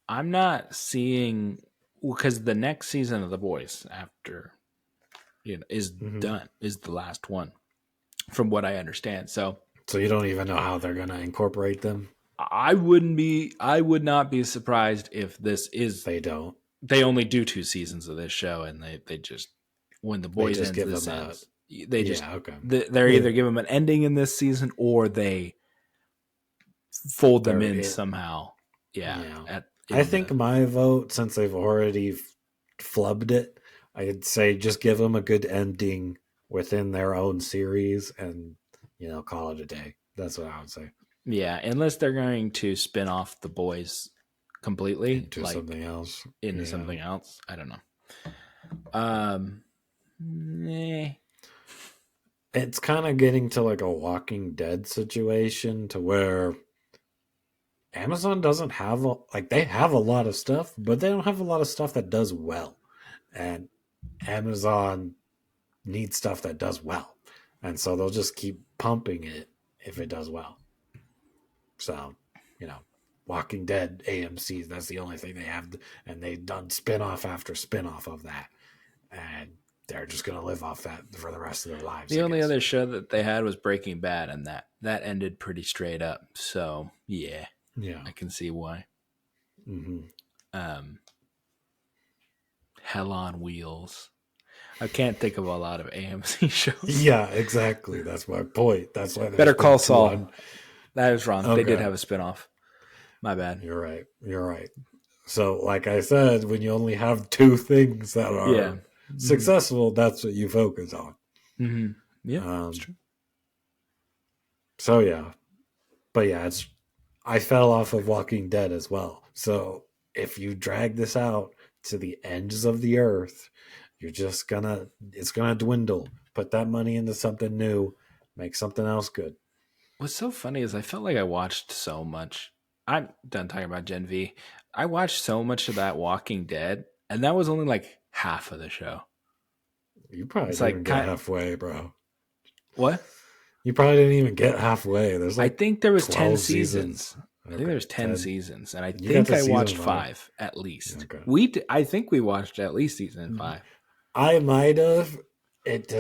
I'm not seeing because the next season of The Boys after is Hmm. done is the last one from what I understand. So So you don't even know how they're going to incorporate them. I would not be surprised if this is They don't. they only do 2 seasons of this show and they just when The They Boys just ends give this them a ends. They just yeah. Okay. they're Yeah. either give them an ending in this season or they fold them They're in it. somehow. Yeah, Yeah. at I in think the my vote, since they've already flubbed it, I'd say just give them a good ending within their own series and, call it a day. That's what I would say. yeah, unless they're going to spin off The Boys completely, Into like something else. into Yeah. something else. I don't know. Um, eh. It's kind of getting to like a Walking Dead situation to where Amazon doesn't have, like, they have a lot of stuff, but they don't have a lot of stuff that does well. And Amazon needs stuff that does well. And so they'll just keep pumping it if it does well. So, you know, Walking Dead, AMC, that's the only thing they have. And they've done spin-off after spin-off of that. And they're just going to live off that for the rest of their lives, The I only guess. other show that they had was Breaking Bad, and that ended pretty straight up. So yeah, Yeah. I can see why. Hmm. Um, Hell on Wheels. I can't think of a lot of AMC shows. Yeah, exactly. That's my point. That's why there's Better been Call two Saul. on. That is wrong. They did Okay. have a spinoff. My bad. You're right. You're right. So, like I said, when you only have two things that Yeah. are Mm-hmm. successful, that's what you focus on. Mm-hmm. Yeah, it's Um, true. so yeah, but yeah, I fell off of Walking Dead as well. So if you drag this out to the ends of the earth, it's gonna dwindle. Put that money into something new, make something else good. What's so funny is I felt like I watched so much. I'm done talking about Gen V. I watched so much of that Walking Dead, and that was only like half of the show. You probably It's didn't like even get halfway, bro. what? You probably didn't even get halfway. There's I like think there was 10 12 seasons. seasons. I think there Okay, was 10 10. seasons, and I You got think to I season watched 5. 5 at least. Okay. I think we watched at least season 5. I might have. It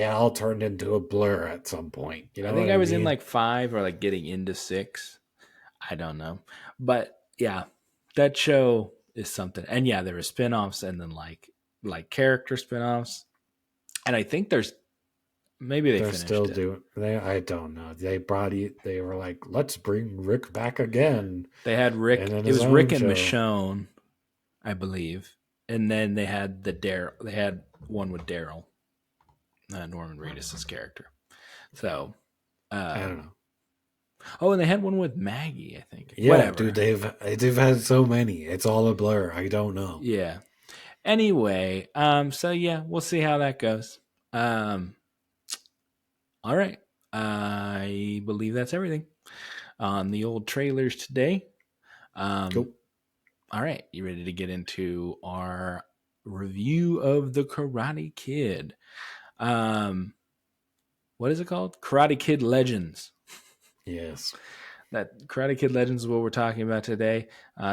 all turned into a blur at some point. You I know think what I I was in mean? like 5 or like getting into 6. I don't know. But yeah, that show is something. And yeah, there were spin-offs and then like character spin-offs. And I think there's maybe they They're still finished it. doing. I don't know. They were like, let's bring Rick back again, They had and Rick. in It his was Rick own and show. Michonne, I believe. And then they had the Daryl. They had one with Daryl, Norman Reedus' character. So, I uh, don't know. oh, and they had one with Maggie, I think. Yeah, dude, Whatever. they've had so many. It's all a blur. I don't know. Yeah. Anyway, so yeah, we'll see how that goes. Um, all right. I believe that's everything on the old trailers today. Um, Cool. all right, you ready to get into our review of the Karate Kid? Um, what is it called? Karate Kid Legends. Yes. That Karate Kid Legends is what we're talking about today.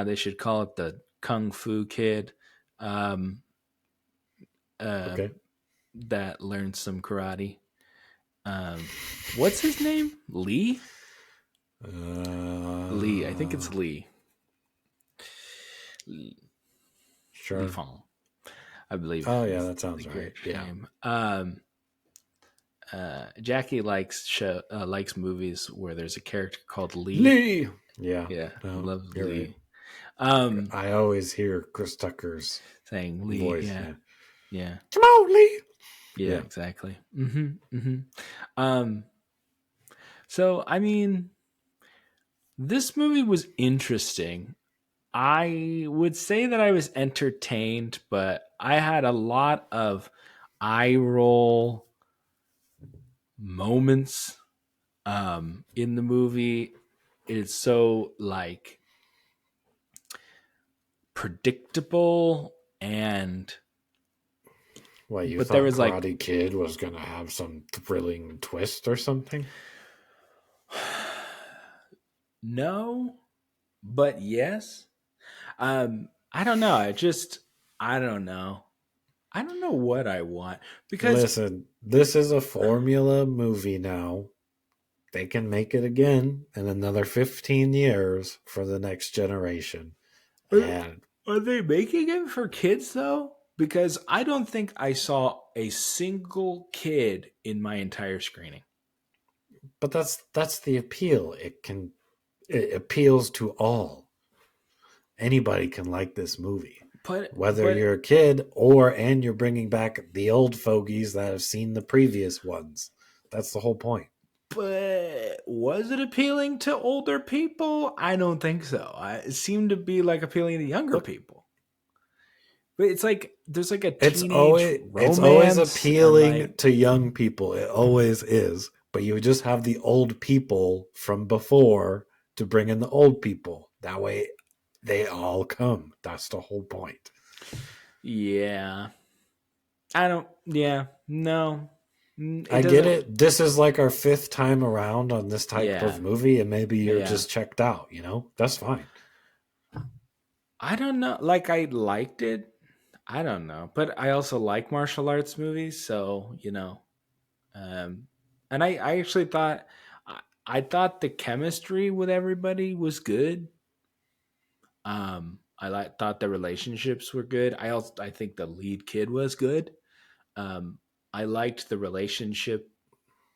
They should call it the Kung Fu Kid. Um, uh, Okay. that learns some karate. What's his name? Lee? Lee. I think it's Uh, Lee. Lee sure. Fong, I believe Oh yeah, is that the sounds right. character's Yeah. name. Jackie likes movies where there's a character called Lee. Lee. Yeah. Yeah, No, loves you're right. Lee. Um, I always hear Chris Tucker's saying Lee. voice. Yeah, Yeah. yeah, Come on, Lee. yeah, Yeah. exactly. Um, so I mean, this movie was interesting. I would say that I was entertained, but I had a lot of eye roll moments in the movie. It's so like predictable, and What, you but there thought was like Karate Kid was gonna have some thrilling twist or something? no, but yes. I don't know. I don't know. I don't know what I want because Listen, this is a formula movie now. They can make it again in another 15 years for the next generation. are, And are they making it for kids though? Because I don't think I saw a single kid in my entire screening. but that's the appeal. It appeals to all. Anybody can like this movie. Whether But you're a kid and you're bringing back the old fogies that have seen the previous ones. That's the whole point. but was it appealing to older people? I don't think so. It seemed to be like appealing to younger Look, people. But it's like there's like a it's teenage always romance and appealing like to young people. It always is. But you just have the old people from before to bring in the old people. That way they all come. That's the whole point. yeah. I don't yeah, no. It I get doesn't it. This is like our fifth time around on this type yeah. of movie, and maybe you're Yeah. just checked out, That's fine. I don't know. Like I liked it. I don't know. But I also like martial arts movies, so, um and I actually thought I thought the chemistry with everybody was good. Thought the relationships were good. I think the lead kid was good. Um, I liked the relationship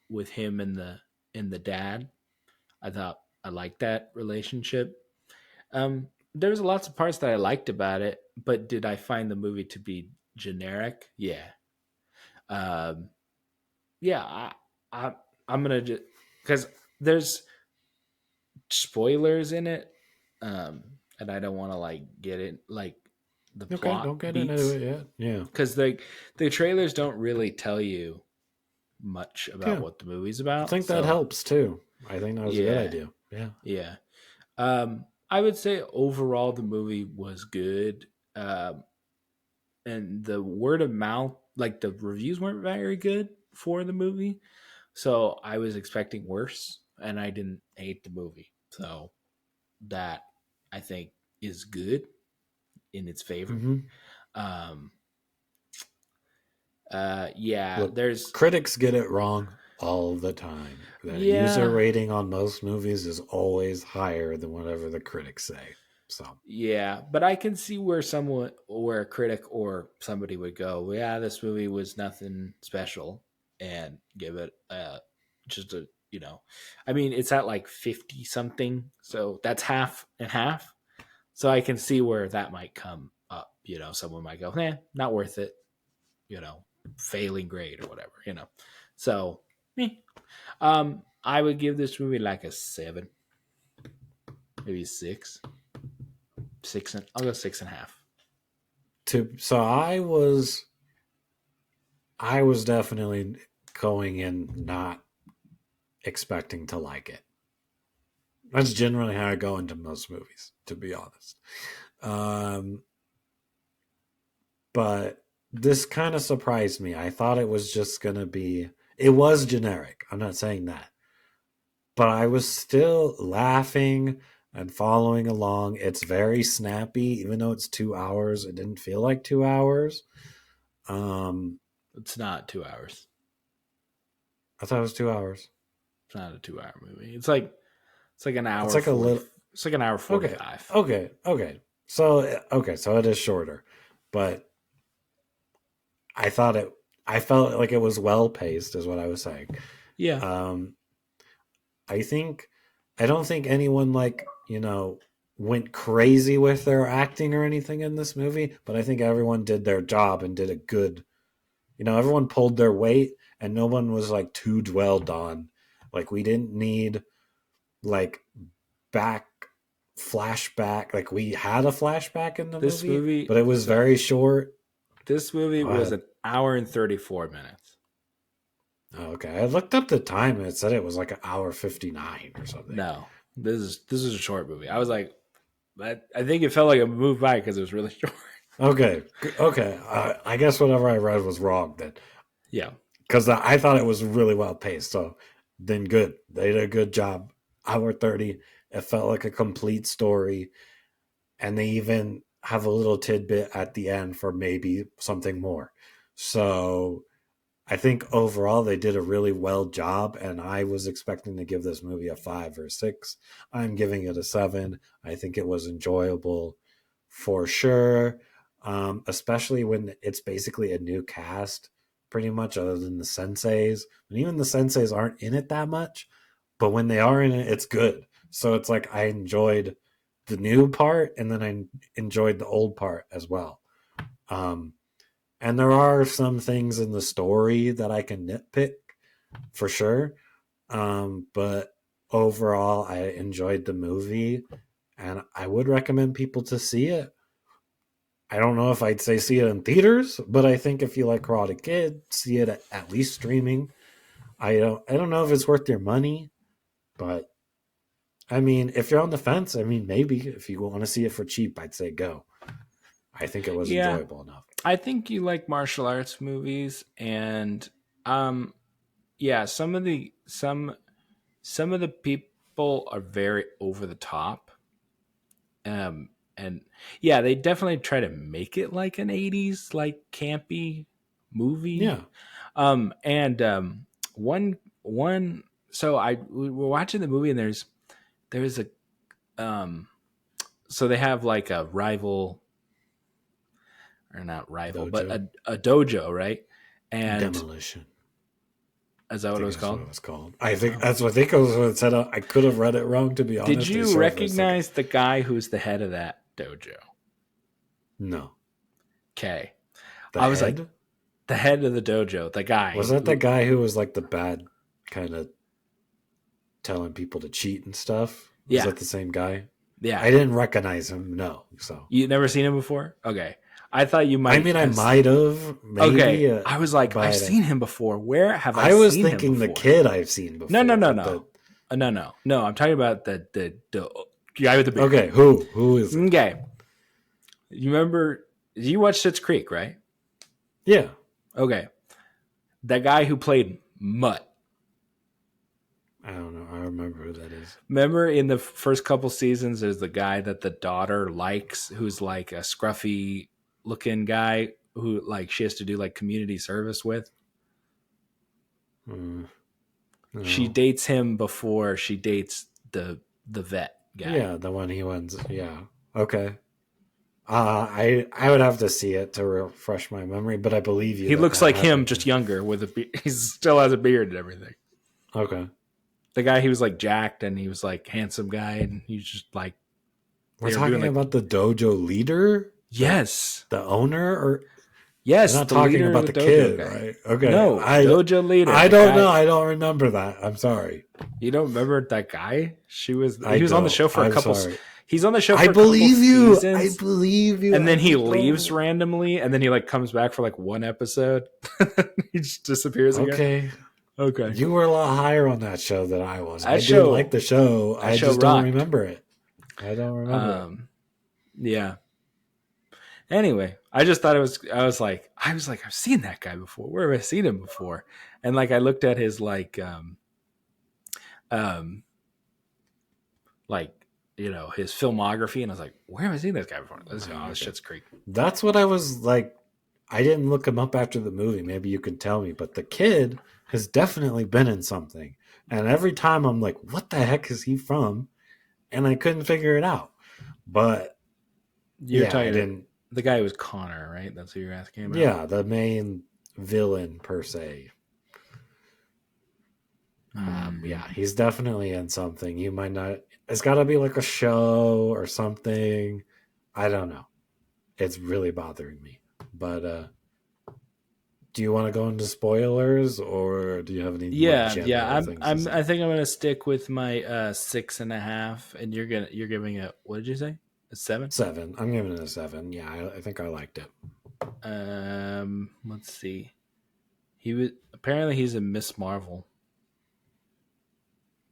with him and the dad. I thought I liked that relationship. There was lots of parts that I liked about it, but did I find the movie to be generic? Yeah. Um, yeah. I I'm gonna just because there's spoilers in it, and I don't want to like get it like the Okay, plot don't get into beats it yet. Yeah. because the trailers don't really tell you much about Yeah. what the movie's I about. think that So helps too. I think that was a good yeah, idea. Yeah. yeah. I would say overall the movie was good, and the word of mouth, like the reviews, weren't very good for the movie. So I was expecting worse, and I didn't hate the movie. So that I think is good in its favor. hmm Um, yeah, Look, there's critics get it wrong all the time. The user yeah, rating on most movies is always higher than whatever the critics say. So, yeah, but I can see where a critic or somebody would go, well, yeah, this movie was nothing special, and give it just a I mean, it's at like 50 something, so that's half and half. So I can see where that might come up. Someone might go, not worth it. You know, failing grade or whatever. So, I would give this movie like a 7, maybe 6, I'll go 6.5. so I was definitely going in not expecting to like it. That's generally how I go into most movies, to be honest. Um, but this kind of surprised me. I thought it was just going to be, it was generic. I'm not saying that. But I was still laughing and following along. It's very snappy, even though it's 2 hours. It didn't feel like 2 hours. Um, It's not 2 hours. I thought it was 2 hours. It's not a 2 hour movie. It's like an It's hour like a 40. little. It's like an hour Okay, 45. okay. So it is shorter, but I thought it. I felt like it was well paced, is what I was saying. Yeah. Um, I think I don't think anyone went crazy with their acting or anything in this movie, but I think everyone did their job and did a good. Everyone pulled their weight, and no one was like too dwelled on. Like we didn't need like back flashback. Like we had a flashback in the This movie, but movie it was very short. this movie Go was ahead. an hour and 34 minutes. Oh, okay, I looked up the time and it said it was like an hour 59 or something. No. This is a short movie. I was like I think it felt like it moved by because it was really short. Okay, okay. I guess whatever I read was wrong then, Yeah. because I thought it was really well paced. So then, good. They did a good job. Hour 30. It felt like a complete story, and they even have a little tidbit at the end for maybe something more. So I think overall they did a really well job, and I was expecting to give this movie a 5 or 6. I'm giving it a 7. I think it was enjoyable for sure, especially when it's basically a new cast, pretty much, other than the senseis. And even the senseis aren't in it that much, but when they are in it, it's good. So it's like I enjoyed the new part, and then I enjoyed the old part as well. Um, and there are some things in the story that I can nitpick for sure. But overall, I enjoyed the movie, and I would recommend people to see it. I don't know if I'd say see it in theaters, but I think if you like Karate Kid, see it at least streaming. I don't know if it's worth your money, but I mean, if you're on the fence, I mean, maybe if you want to see it for cheap, I'd say go. I think it was Yeah. enjoyable enough. I think you like martial arts movies and um yeah, some of the people are very over the top. And yeah, they definitely try to make it like an 80s like campy movie. Yeah, And one so we were watching the movie and there's a um so they have like a rival, or not rival, but Dojo a dojo, right? And Demolition. is that I what it think was that's what called? it was called. I think Oh. that's what they said. I could have read it wrong, to be Did honest. They you serve as like a recognize the guy who's the head of that dojo? no. Okay. The I was like, head, the head of the dojo, the was guy that the who, guy who was like the bad kind of telling people to cheat and stuff? Was yeah, that the same guy? yeah. I didn't recognize him. No. So You never seen him before? Okay. I thought you I might mean, I have. might have Okay. maybe, I was like, I've but seen him before. Where have I I was seen him thinking the before? kid I've seen No, no, before, no, but no. No. I'm talking about the guy with the beard. okay. Who is it? Okay. You remember, you watched Schitt's Creek, right? Yeah, Okay. That guy who played Mutt. I don't know. I remember who that is. Remember in the first couple seasons, there's the guy that the daughter likes, who's like a scruffy looking guy who like she has to do like community service with. Mm, She no. dates him before she dates the vet guy. Yeah, the one he wins. Yeah. Okay. I would have to see it to refresh my memory, but I believe you He that looks that like him, happened. just younger with a he still has a beard and everything. Okay. The guy, he was like jacked and he was like handsome guy and he's just like We're they were doing talking like, about the dojo leader, yes, the owner, or we're yes, not the talking leader of about the the dojo kid, guy. right? Okay. No, dojo leader, I the don't know. guy. I don't remember that. I'm sorry. You don't remember that guy? I He was on the don't. show for a I'm couple. Sorry. He's on the show I for a couple believe you. I seasons, believe you. and I then he just leaves don't. randomly, and then he like comes back for like one episode. He just disappears again. Okay. Okay, You were a lot higher on that show than I was. that I did like show the show. that I show just don't rocked. remember it. I don't remember it. Yeah. Anyway, I just thought it was. I was like, I've seen that guy before. Where have I seen him before? And like, I looked at his um, like his filmography, and I was like, where have I seen this guy before? This Oh, is okay. Schitt's Creek. That's what I was like. I didn't look him up after the movie. Maybe you can tell me, but the kid has definitely been in something. And every time I'm like, what the heck is he from? And I couldn't figure it out. But You're yeah, I talking to didn't. the guy who was Connor, right? That's who you're asking about. Yeah, the main villain per se. Hmm. Yeah, he's definitely in something. You might not. It's got to be like a show or something. I don't know. It's really bothering me. But do you want to go into spoilers, or do you have any more Yeah. general things to I say? think I'm gonna stick with my 6.5, and you're giving it. What did you say? A 7? 7. I'm giving it a 7. Yeah, I think I liked it. Let's see. He was apparently he's a Miss Marvel.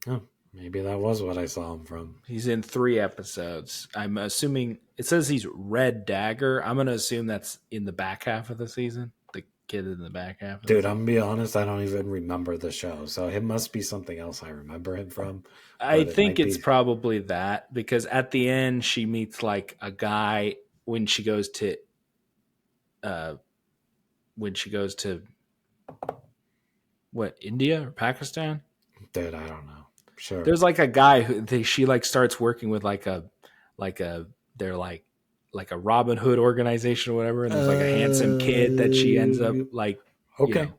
Oh, maybe that was what I saw him from. He's in 3 episodes. I'm assuming it says he's Red Dagger. I'm gonna assume that's in the back half of the season. The kid in the back half of the Dude, I'm gonna season. be honest, I don't even remember the show. So it must be something else I remember him from, I but it think might it's be. probably that because at the end she meets like a guy when she goes to uh when she goes to what, India or Pakistan. Dude, I don't know. Sure. There's like a guy who she like starts working with like a they're like a Robin Hood organization or whatever, and there's like a handsome kid that she ends up like, you Okay. know,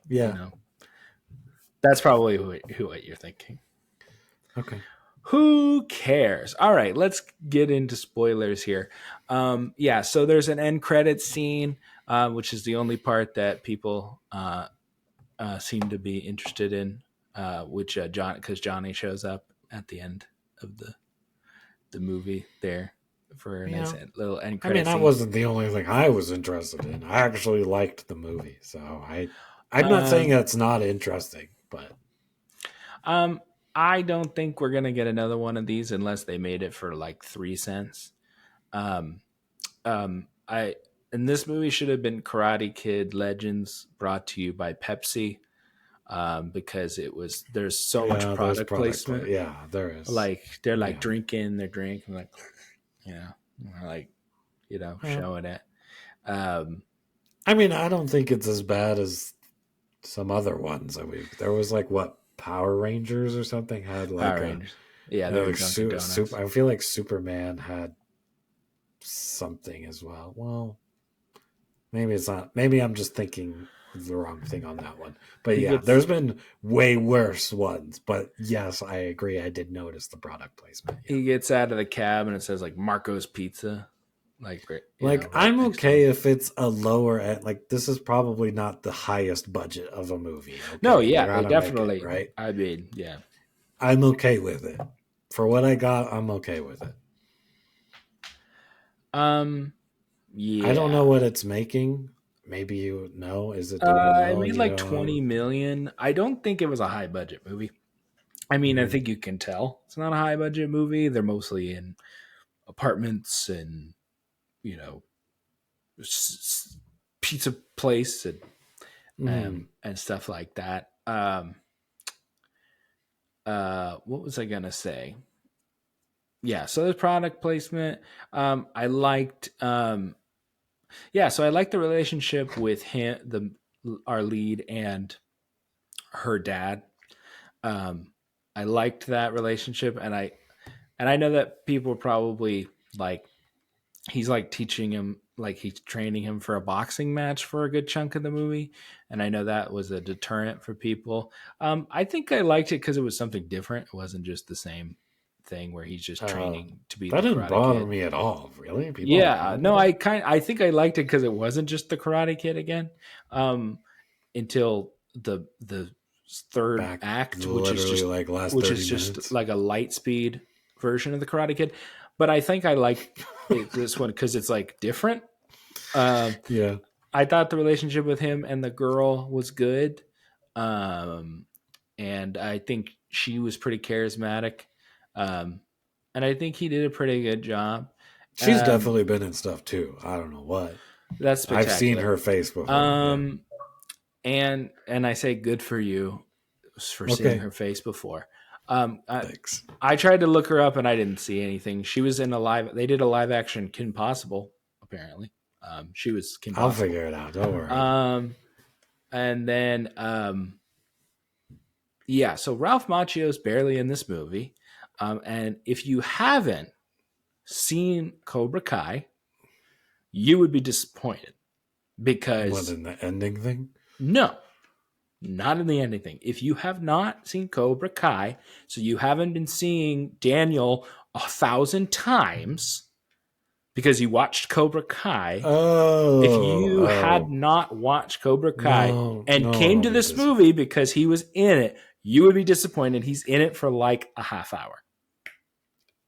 you Yeah. know. That's probably who what you're thinking. Okay. Who cares? All right, let's get into spoilers here. Yeah, so there's an end credit scene, which is the only part that people seem to be interested in, which John, because Johnny shows up at the end of the movie there for a nice Yeah. little end I mean, credit that scene. wasn't the only thing I was interested in. I actually liked the movie, so I'm not saying Um, it's not interesting, but um, I don't think we're gonna get another one of these unless they made it for like 3 cents. Um, I and this movie should have been Karate Kid Legends, brought to you by Pepsi, because there's so much yeah, there's product product placement. play. Yeah, there is. Like they're like Yeah. drinking their drink and like, you know, like, Well, showing it. Um, I mean, I don't think it's as bad as some other ones. I mean, there was like what Power Rangers or something had Power like a Rangers. Yeah, they had were like Dunkin' super. Donuts. I feel like Superman had something as well. Well, maybe it's not. Maybe I'm just thinking of the wrong thing on that one. But He yeah, gets there's been way worse ones. But yes, I agree. I did notice the product placement. Yeah. he gets out of the cab and it says like Marco's Pizza, like Like right I'm next to okay him. if it's a lower end. Like this is probably not the highest budget of a movie. No, Okay, they yeah, they gotta make it definitely. right. I mean, yeah. I'm okay with it. For what I got, I'm okay with it. Um, I don't know yeah. what it's making. Maybe you know. Is it doing It well and made you like don't know? 20 million. I don't think it was a high budget movie. I mean, I Mm-hmm. think you can tell it's not a high budget movie. They're mostly in apartments and, you know, pizza place Mm-hmm. and stuff like that. What was I gonna say? Yeah, so there's product placement. I liked yeah, so I liked the relationship with him, our lead, and her dad. Um, I liked that relationship, and I know that people probably like he's like teaching him, like he's training him for a boxing match for a good chunk of the movie, and I know that was a deterrent for people. I think I liked it because it was something different. It wasn't just the same thing where he's just Uh, training to be that the didn't Karate bother Kid. me at all. Really, people have a Yeah, problem no, with it. I think I liked it because it wasn't just the Karate Kid again. Um, until the third Back act, literally like last which 30 is just minutes. like a light speed version of the Karate Kid. But I think I like this one because it's like different. Um, Yeah. I thought the relationship with him and the girl was good, um, and I think she was pretty charismatic, um, and I think he did a pretty good job. She's Um, definitely been in stuff too. I don't know what. that's I've seen spectacular. her face before. Yeah. Um, and I say good for you for seeing Okay. her face before. Um, I, Thanks. I tried to look her up and I didn't see anything. She was in a live. They did a live action Kim Possible apparently. She was Kim I'll Possible. figure it out. Don't worry. And then yeah, so Ralph Macchio is barely in this movie. And if you haven't seen Cobra Kai, you would be disappointed What, because in the ending thing? no, not in the ending thing. If you have not seen Cobra Kai, so you haven't been seeing Daniel 1,000 times because you watched Cobra Kai. If you had Oh. not watched Cobra Kai No, and no one came will to be this this. movie because he was in it, you would be disappointed. He's in it for like a half hour.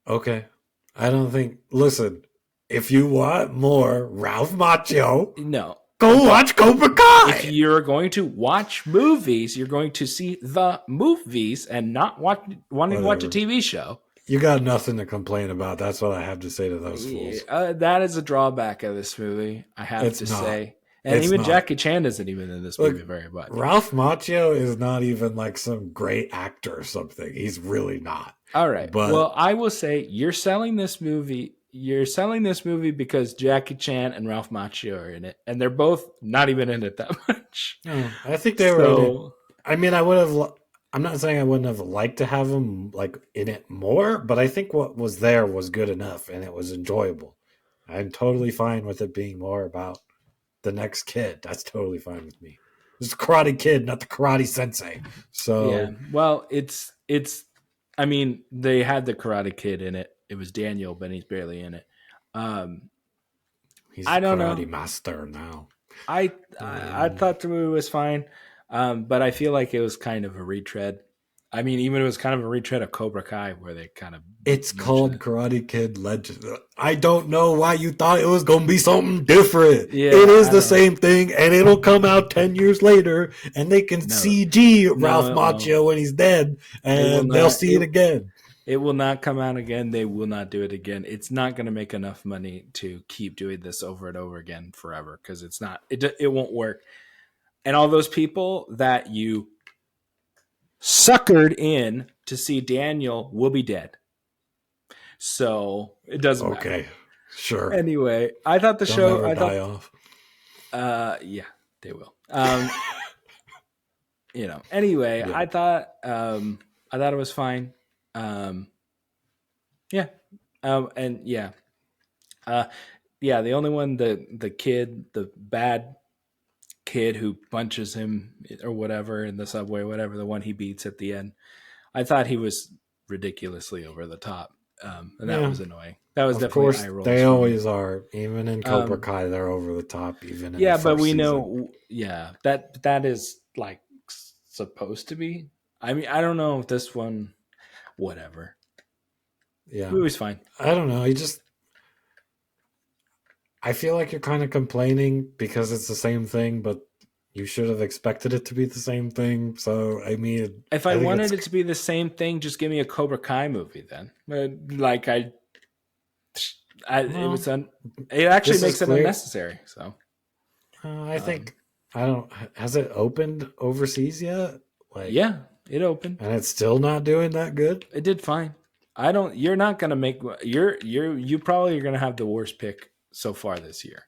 Okay. I don't think. Listen, if you want more Ralph Macchio, No, go but watch Cobra if Kai. you're going to watch movies, you're going to see the movies and not wanting to watch a Whatever. TV show. You got nothing to complain about. That's what I have to say to those Yeah, fools. that is a drawback of this movie, I have It's to not. say. And It's even not. Jackie Chan isn't even in this movie Look, very much. Ralph Macchio is not even like some great actor or something. He's really not. All right. But Well, I will say you're selling this movie. You're selling this movie because Jackie Chan and Ralph Macchio are in it, and they're both not even in it that much. no, I think they were in it. So I mean, I would have. I'm not saying I wouldn't have liked to have him like in it more, but I think what was there was good enough and it was enjoyable. I'm totally fine with it being more about the next kid. That's totally fine with me. It's the Karate Kid, not the Karate Sensei. yeah, So well, it's. I mean, they had the Karate Kid in it. It was Daniel, but he's barely in it. Um, he's I the don't Karate know. Master now. I thought the movie was fine, but I feel like it was kind of a retread. I mean, even it was kind of a retread of Cobra Kai, where they kind of It's mentioned called it. Karate Kid Legend. I don't know why you thought it was going to be something different. It Yeah, is I the don't. same thing, and it'll come out 10 years later, and they can No, CG no, Ralph it won't. Macchio when he's dead, It will and they'll not. see it again. It will not come out again. They will not do it again. It's not going to make enough money to keep doing this over and over again forever because it's not. It won't work. And all those people that you suckered in to see Daniel will be dead. So it doesn't matter. Okay, sure. Anyway, I thought the They'll show. never I die thought, off. yeah, they will. Anyway, Yeah. I thought it was fine. Um, yeah, and yeah, uh, yeah. The only one, the kid, the bad kid who punches him or whatever in the subway, whatever, the one he beats at the end. I thought he was ridiculously over the top, and that Yeah. was annoying. That was Of definitely course, eye rolls they for me. always are. Even in Cobra Um, Kai, they're over the top, even in the yeah, but first we season. know, yeah, that is like supposed to be. I mean, I don't know if this one, whatever. Yeah. Movie's fine. I don't know. I feel like you're kind of complaining because it's the same thing, but you should have expected it to be the same thing. So, I mean, If I I think wanted it's. it to be the same thing, just give me a Cobra Kai movie then. Like it Well, was it actually this is makes it clear. unnecessary. So, I um, think. I don't. Has it opened overseas yet? Like, yeah, it opened. and it's still not doing that good? It did fine. I don't. You're not gonna make. You probably are gonna have the worst pick so far this year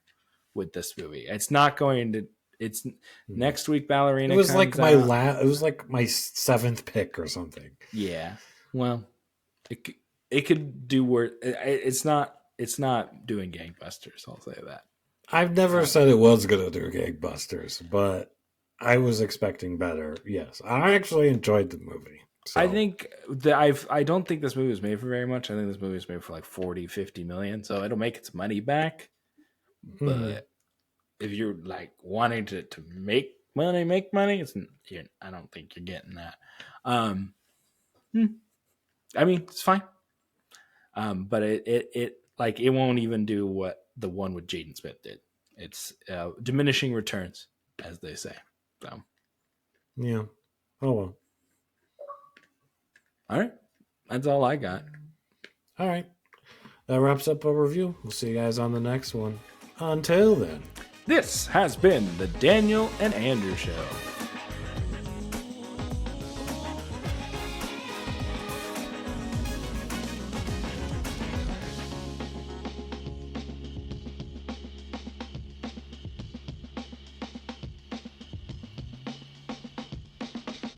with this movie. It's not going to. It's Hmm. next week. It Ballerina was like comes out. it was like my seventh pick or something. Yeah. Well, it it could do worse. It's not. It's not doing gangbusters. I'll say that. I've never Um, said it was gonna do gangbusters, but I was expecting better. Yes, I actually enjoyed the movie. I So, think that I don't think this movie was made for very much. I think this movie was made for like 40, 50 million. So it'll make its money back. mhm. But if you're like wanting to make money, I don't think you're getting that. Um, hmm, I mean, it's fine. But it like it won't even do what the one with Jaden Smith did. It's diminishing returns, as they say. So, Yeah. Oh well. all right, that's all I got. All right. That wraps up our review. We'll see you guys on the next one. Until then. This has been the Daniel and Andrew Show.